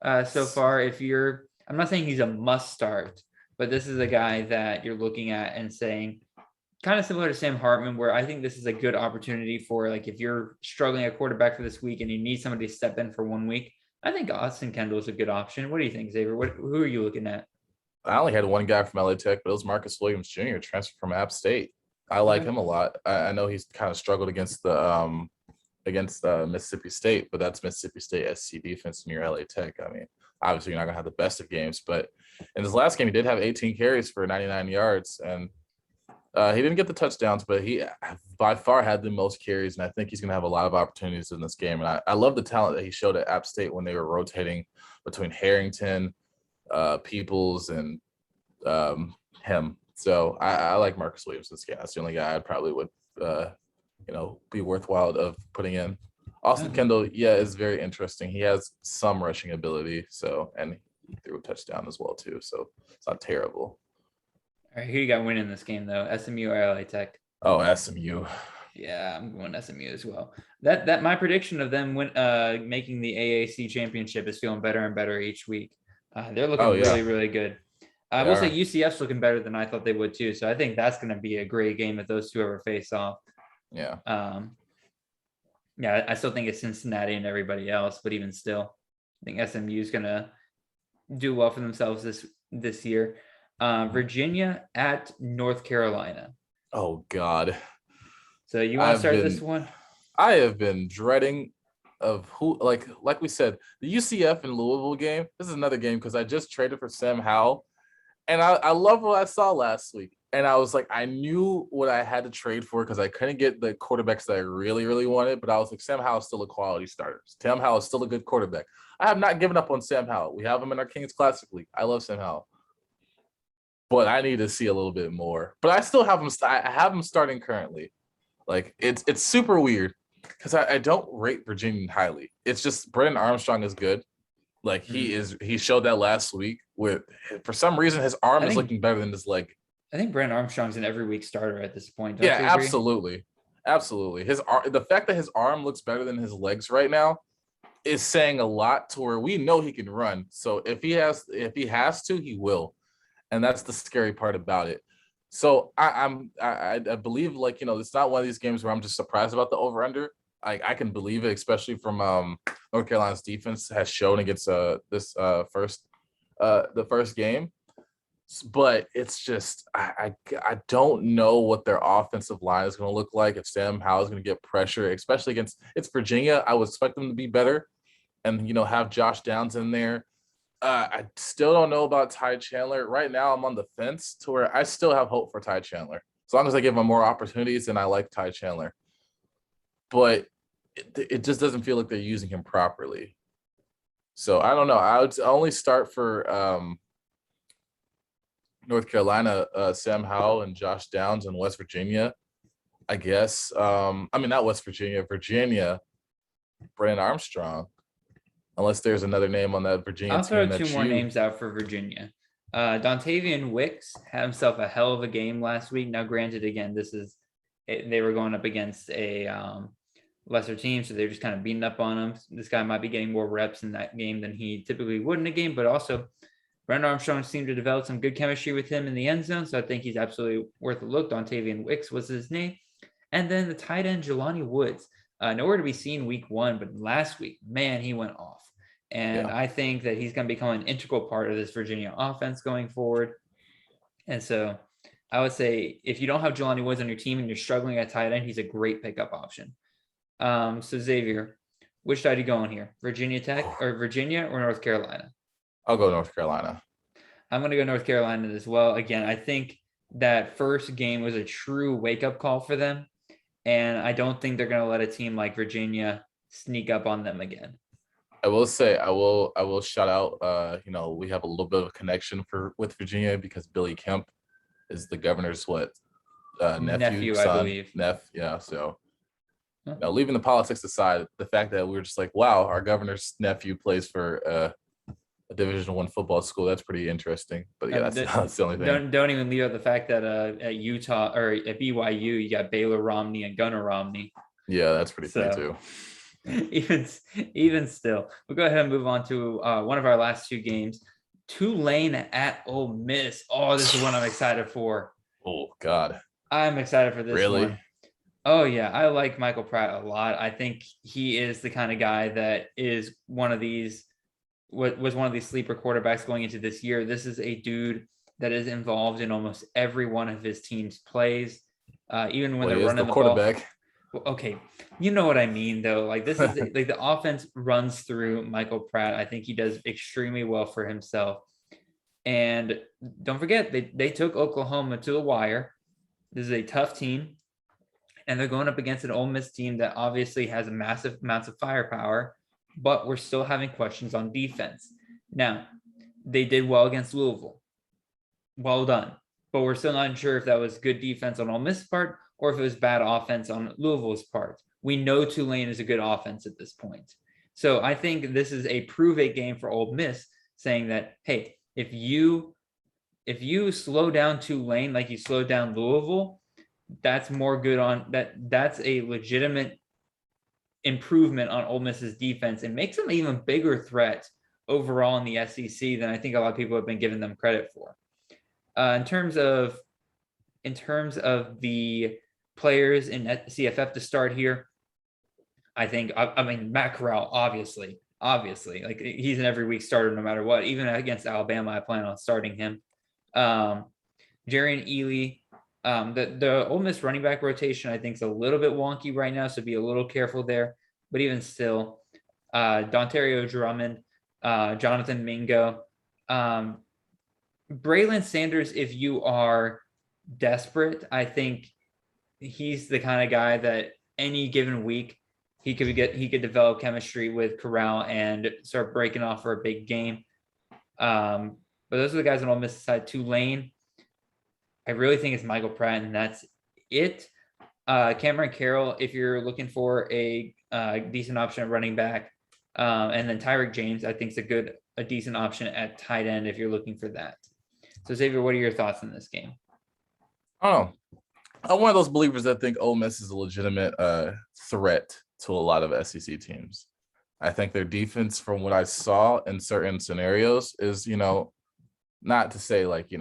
so far. I'm not saying he's a must start, but this is a guy that you're looking at and saying, kind of similar to Sam Hartman, where I think this is a good opportunity for, like, if you're struggling at quarterback for this week and you need somebody to step in for 1 week, I think Austin Kendall is a good option. What do you think, Xavier? Who are you looking at? I only had one guy from LA Tech, but it was Marcus Williams Jr., transferred from App State. I like him a lot. I know he's kind of struggled against Mississippi State, but that's Mississippi State SC defense near LA Tech. I mean, obviously you're not going to have the best of games, but in this last game, he did have 18 carries for 99 yards, and He didn't get the touchdowns, but he by far had the most carries, and I think he's going to have a lot of opportunities in this game. And I love the talent that he showed at App State when they were rotating between Harrington, Peoples, and him. So I like Marcus Williams this game. That's the only guy I probably would, be worthwhile of putting in. Austin Kendall, is very interesting. He has some rushing ability, and he threw a touchdown as well too. So it's not terrible. All right, who you got winning this game though? SMU or LA Tech? Oh, SMU. Yeah, I'm going SMU as well. That my prediction of them making the AAC championship is feeling better and better each week. They're looking really, really good. I will say UCF's looking better than I thought they would too. So I think that's going to be a great game if those two ever face off. Yeah. I still think it's Cincinnati and everybody else, but even still, I think SMU is going to do well for themselves this year. Virginia at North Carolina. Oh God. So you want to start this one? I have been dreading of who, like we said, the UCF and Louisville game. This is another game because I just traded for Sam Howell, and I love what I saw last week. And I was like, I knew what I had to trade for because I couldn't get the quarterbacks that I really, really wanted. But I was like, Sam Howell is still a quality starter. Sam Howell is still a good quarterback. I have not given up on Sam Howell. We have him in our Kings Classic League. I love Sam Howell, but I need to see a little bit more. But I still have him. I have him starting currently. Like it's super weird because I don't rate Virginia highly. It's just Brennan Armstrong is good. Like he showed that last week with, for some reason, his arm is looking better than his leg. I think Brennan Armstrong's an every week starter at this point. Yeah, absolutely. Absolutely. The fact that his arm looks better than his legs right now is saying a lot to where we know he can run. So if he has to, he will. And that's the scary part about it. So I believe, like, it's not one of these games where I'm just surprised about the over-under. I can believe it, especially from North Carolina's defense has shown against the first game. But it's just I don't know what their offensive line is going to look like if Sam Howell is going to get pressure, especially against it's Virginia. I would expect them to be better, and have Josh Downs in there. I still don't know about Ty Chandler. Right now, I'm on the fence to where I still have hope for Ty Chandler. As long as I give him more opportunities, and I like Ty Chandler. But it just doesn't feel like they're using him properly. So I don't know. I would only start for North Carolina, Sam Howell and Josh Downs, and West Virginia, I guess. Not West Virginia, Brennan Armstrong. Unless there's another name on that Virginia team. I'll throw two more names out for Virginia. Dontavian Wicks had himself a hell of a game last week. Now, granted, again, they were going up against a lesser team, so they're just kind of beating up on him. This guy might be getting more reps in that game than he typically would in a game, but also Brennan Armstrong seemed to develop some good chemistry with him in the end zone, so I think he's absolutely worth a look. Dontavian Wicks was his name. And then the tight end, Jelani Woods. Nowhere to be seen week one, but last week, man, he went off. And I think that he's going to become an integral part of this Virginia offense going forward. And so I would say if you don't have Jelani Woods on your team and you're struggling at tight end, he's a great pickup option. So Xavier, which side are you going here? Virginia Tech or Virginia or North Carolina? I'll go North Carolina. I'm going to go North Carolina as well. Again, I think that first game was a true wake-up call for them. And I don't think they're going to let a team like Virginia sneak up on them again. I will say, I will shout out, we have a little bit of a connection with Virginia because Billy Kemp is the governor's nephew, son, I believe. Yeah. So leaving the politics aside, the fact that we're just like, wow, our governor's nephew plays for a Division I football school. That's pretty interesting. But yeah, that's the only thing. Don't even leave out the fact that at Utah or at BYU, you got Baylor Romney and Gunnar Romney. Yeah, that's pretty funny too. Even still, we'll go ahead and move on to one of our last two games. Tulane at Ole Miss. Oh, this is one I'm excited for. Oh God, I'm excited for this. Really? One. Oh yeah, I like Michael Pratt a lot. I think he is the kind of guy that is one of these sleeper quarterbacks going into this year. This is a dude that is involved in almost every one of his team's plays, even when they're running the quarterback. Ball. Okay, you know what I mean, though. Like this is like the offense runs through Michael Pratt. I think he does extremely well for himself. And don't forget, they took Oklahoma to the wire. This is a tough team, and they're going up against an Ole Miss team that obviously has a massive amounts of firepower, but we're still having questions on defense. Now, they did well against Louisville. Well done. But we're still not sure if that was good defense on Ole Miss part or if it was bad offense on Louisville's part. We know Tulane is a good offense at this point. So I think this is a prove-it game for Ole Miss, saying that, hey, if you slow down Tulane like you slowed down Louisville, that's more good on that. That's a legitimate improvement on Ole Miss's defense and makes them an even bigger threat overall in the SEC than I think a lot of people have been giving them credit for. In terms of the players in CFF to start here, I think Matt Corral obviously like he's an every week starter no matter what. Even against Alabama, I plan on starting him. Jarian Ely. The Ole Miss running back rotation, I think, is a little bit wonky right now, so be a little careful there. But even still, Dontario Drummond, Jonathan Mingo, Braylon Sanders, if you are desperate, I think he's the kind of guy that any given week he could develop chemistry with Corral and start breaking off for a big game. But those are the guys on Ole Miss side. Tulane, I really think it's Michael Pratt, and that's it. Cameron Carroll, if you're looking for a decent option at running back, and then Tyreek James, I think is a decent option at tight end if you're looking for that. So Xavier, what are your thoughts on this game? Oh, I'm one of those believers that think Ole Miss is a legitimate threat to a lot of SEC teams. I think their defense, from what I saw in certain scenarios, is, not to say like,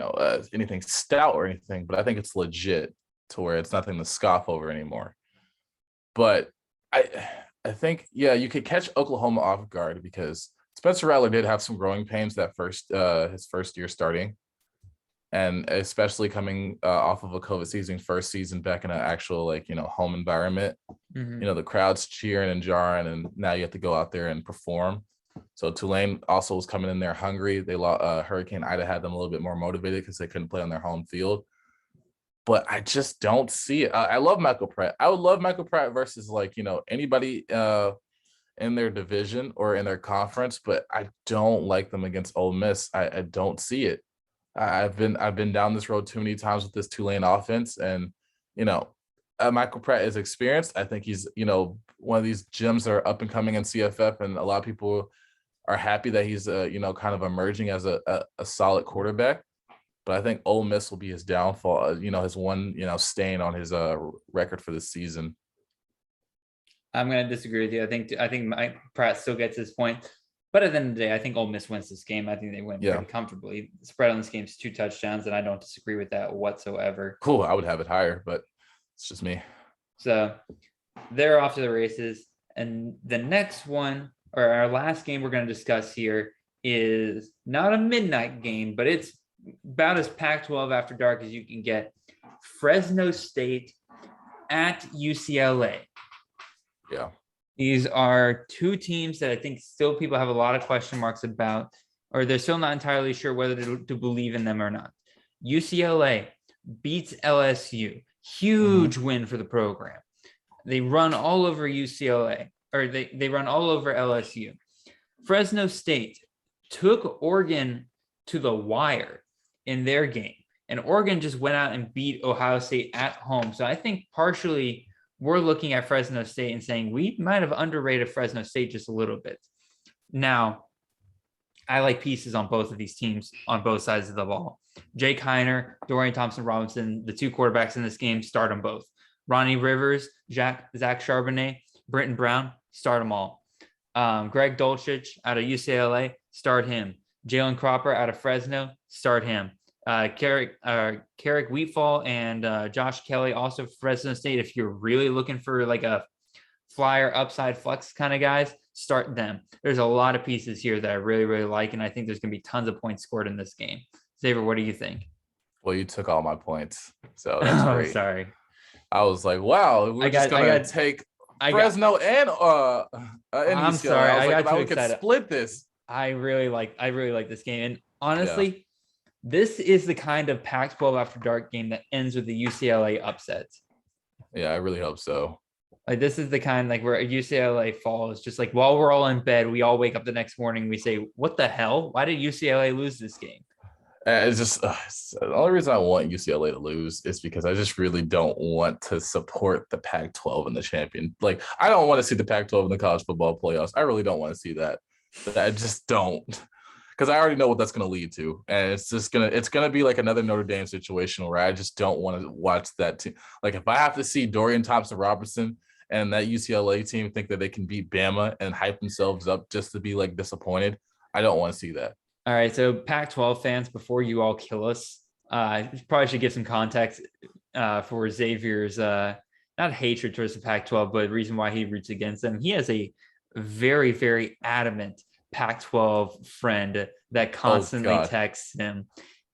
anything stout or anything, but I think it's legit to where it's nothing to scoff over anymore. But I think, you could catch Oklahoma off guard because Spencer Rattler did have some growing pains his first year starting. And especially coming off of a COVID season, first season back in an actual, home environment, the crowd's cheering and jarring, and now you have to go out there and perform. So Tulane also was coming in there hungry. They Hurricane Ida had them a little bit more motivated because they couldn't play on their home field. But I just don't see it. I love Michael Pratt. I would love Michael Pratt versus anybody in their division or in their conference, but I don't like them against Ole Miss. I don't see it. I've been down this road too many times with this Tulane offense, and Michael Pratt is experienced. I think he's one of these gems that are up and coming in CFF, and a lot of people are happy that he's kind of emerging as a solid quarterback. But I think Ole Miss will be his downfall. His one stain on his record for this season. I'm going to disagree with you. I think Mike Pratt still gets his point. But at the end of the day, I think Ole Miss wins this game. I think they win pretty comfortably. The spread on this game is 2 touchdowns, and I don't disagree with that whatsoever. Cool. I would have it higher, but it's just me. So they're off to the races. And the next one, or our last game we're going to discuss here, is not a midnight game, but it's about as Pac-12 after dark as you can get. Fresno State at UCLA. Yeah. These are two teams that I think still people have a lot of question marks about, or they're still not entirely sure whether to believe in them or not. UCLA beats LSU. Huge win for the program. They run all over UCLA, or they run all over LSU. Fresno State took Oregon to the wire in their game, and Oregon just went out and beat Ohio State at home. So I think partially we're looking at Fresno State and saying we might have underrated Fresno State just a little bit. Now, I like pieces on both of these teams on both sides of the ball. Jake Heiner, Dorian Thompson-Robinson, the two quarterbacks in this game, start them both. Ronnie Rivers, Zach Charbonnet, Britton Brown, start them all. Greg Dulcich out of UCLA, start him. Jalen Cropper out of Fresno, start him. Carrick Wheatfall and Josh Kelly, also Fresno State. If you're really looking for like a flyer upside flex kind of guys, start them. There's a lot of pieces here that I really, really like, and I think there's going to be tons of points scored in this game. Xavier, what do you think? Well, you took all my points, so that's great. Sorry. I was like, wow, we're just going to take Fresno and I'm UCLA. sorry. I was like, we could split this. I really like this game, and honestly. This is the kind of Pac-12 after dark game that ends with the UCLA upset. Yeah, I really hope so. Like this is the kind like where UCLA falls, just like while we're all in bed, we all wake up the next morning. We say, "What the hell? Why did UCLA lose this game?" It's just the only reason I want UCLA to lose is because I just really don't want to support the Pac-12 and the champion. Like, I don't want to see the Pac-12 in the college football playoffs. I really don't want to see that. I just don't, because I already know what that's going to lead to, and it's gonna be like another Notre Dame situation where I just don't want to watch that team. Like, if I have to see Dorian Thompson-Robinson and that UCLA team think that they can beat Bama and hype themselves up just to be like disappointed, I don't want to see that. All right, so Pac-12 fans, before you all kill us, probably should give some context for Xavier's not hatred towards the Pac-12, but the reason why he roots against them. He has a very, very adamant Pac-12 friend that constantly texts him.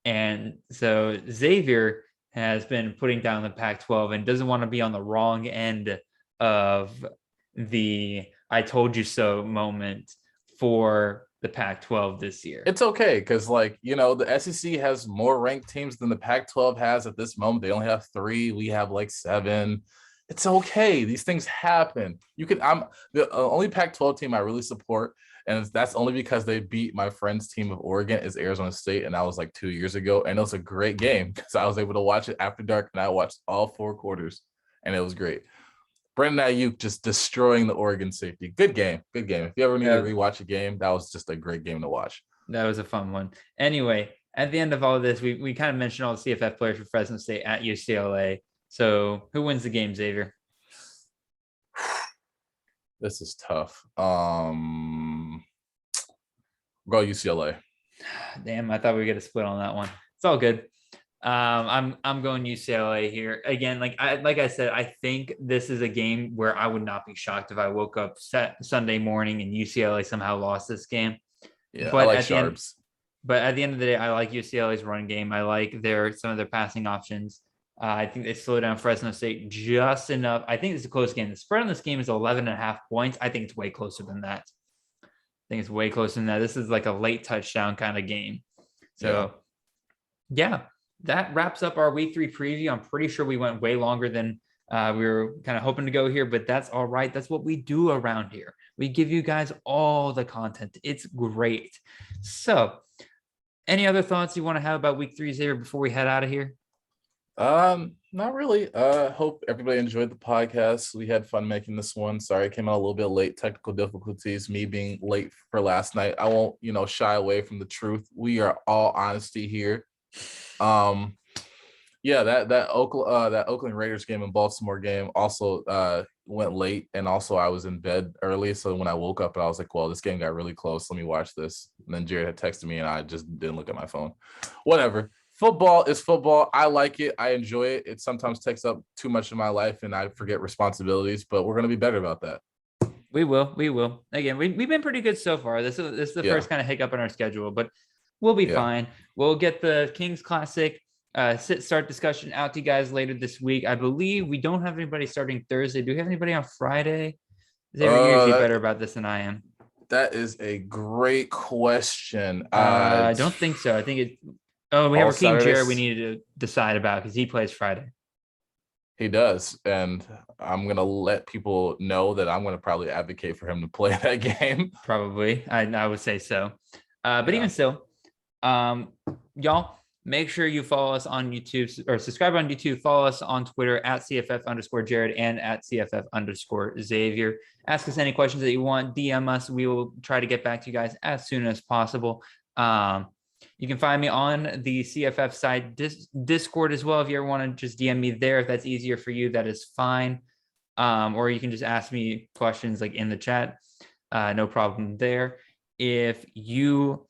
And so Xavier has been putting down the Pac-12 and doesn't want to be on the wrong end of the "I told you so" moment for the Pac-12 this year. It's okay because, like, the SEC has more ranked teams than the Pac-12 has at this moment. They only have 3. We have like 7. It's okay. These things happen. I'm the only Pac-12 team I really support, and that's only because they beat my friend's team of Oregon, is Arizona State, and that was like 2 years ago. And it was a great game because I was able to watch it after dark, and I watched all 4 quarters, and it was great. Brandon Ayuk just destroying the Oregon safety. Good game. Good game. If you ever need to rewatch a game, that was just a great game to watch. That was a fun one. Anyway, at the end of all of this, we kind of mentioned all the CFF players for Fresno State at UCLA. So who wins the game, Xavier? This is tough. Go UCLA. Damn, I thought we were gonna split on that one. It's all good. I'm going UCLA here again. Like I said, I think this is a game where I would not be shocked if I woke up Sunday morning and UCLA somehow lost this game. Yeah, but I like Sharps. But at the end of the day, I like UCLA's run game. I like some of their passing options. I think they slow down Fresno State just enough. I think it's a close game. The spread on this game is 11.5 points. I think it's way closer than that. This is like a late touchdown kind of game. So, yeah. That wraps up our week 3 preview. I'm pretty sure we went way longer than we were kind of hoping to go here, but that's all right. That's what we do around here. We give you guys all the content. It's great. So any other thoughts you want to have about week 3, Xavier, before we head out of here? Not really. Hope everybody enjoyed the podcast. We had fun making this one. Sorry, it came out a little bit late. Technical difficulties, me being late for last night. I won't, shy away from the truth. We are all honesty here. That Oakland Raiders game and Baltimore game also went late, and also I was in bed early, so when I woke up I was like, well, this game got really close, let me watch this. And then Jared had texted me and I just didn't look at my phone. Whatever. Football is football. I like it. I enjoy it. It sometimes takes up too much of my life and I forget responsibilities, but we're going to be better about that. We will. Again, we've been pretty good so far. This is the first kind of hiccup in our schedule, but we'll be fine. We'll get the Kings Classic sit-start discussion out to you guys later this week. I believe we don't have anybody starting Thursday. Do we have anybody on Friday? They're usually better about this than I am. That is a great question. I don't think so. I think it. Oh, we have Raheem Jarrett we needed to decide about because he plays Friday. He does, and I'm going to let people know that I'm going to probably advocate for him to play that game. Probably. I would say so. But even still, y'all, make sure you follow us on YouTube or subscribe on YouTube. Follow us on Twitter at CFF_Jared and at CFF_Xavier. Ask us any questions that you want. DM us. We will try to get back to you guys as soon as possible. You can find me on the CFF side Discord as well. If you ever want to just DM me there, if that's easier for you, that is fine. Or you can just ask me questions like in the chat. No problem there. If you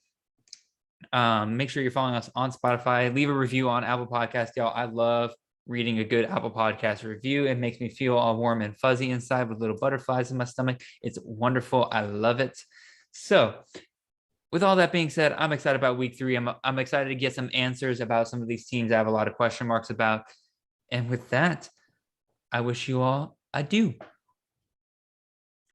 make sure you're following us on Spotify, leave a review on Apple Podcast, y'all. I love reading a good Apple Podcast review. It makes me feel all warm and fuzzy inside with little butterflies in my stomach. It's wonderful. I love it. So with all that being said, I'm excited about week 3. I'm excited to get some answers about some of these teams I have a lot of question marks about. And with that, I wish you all adieu.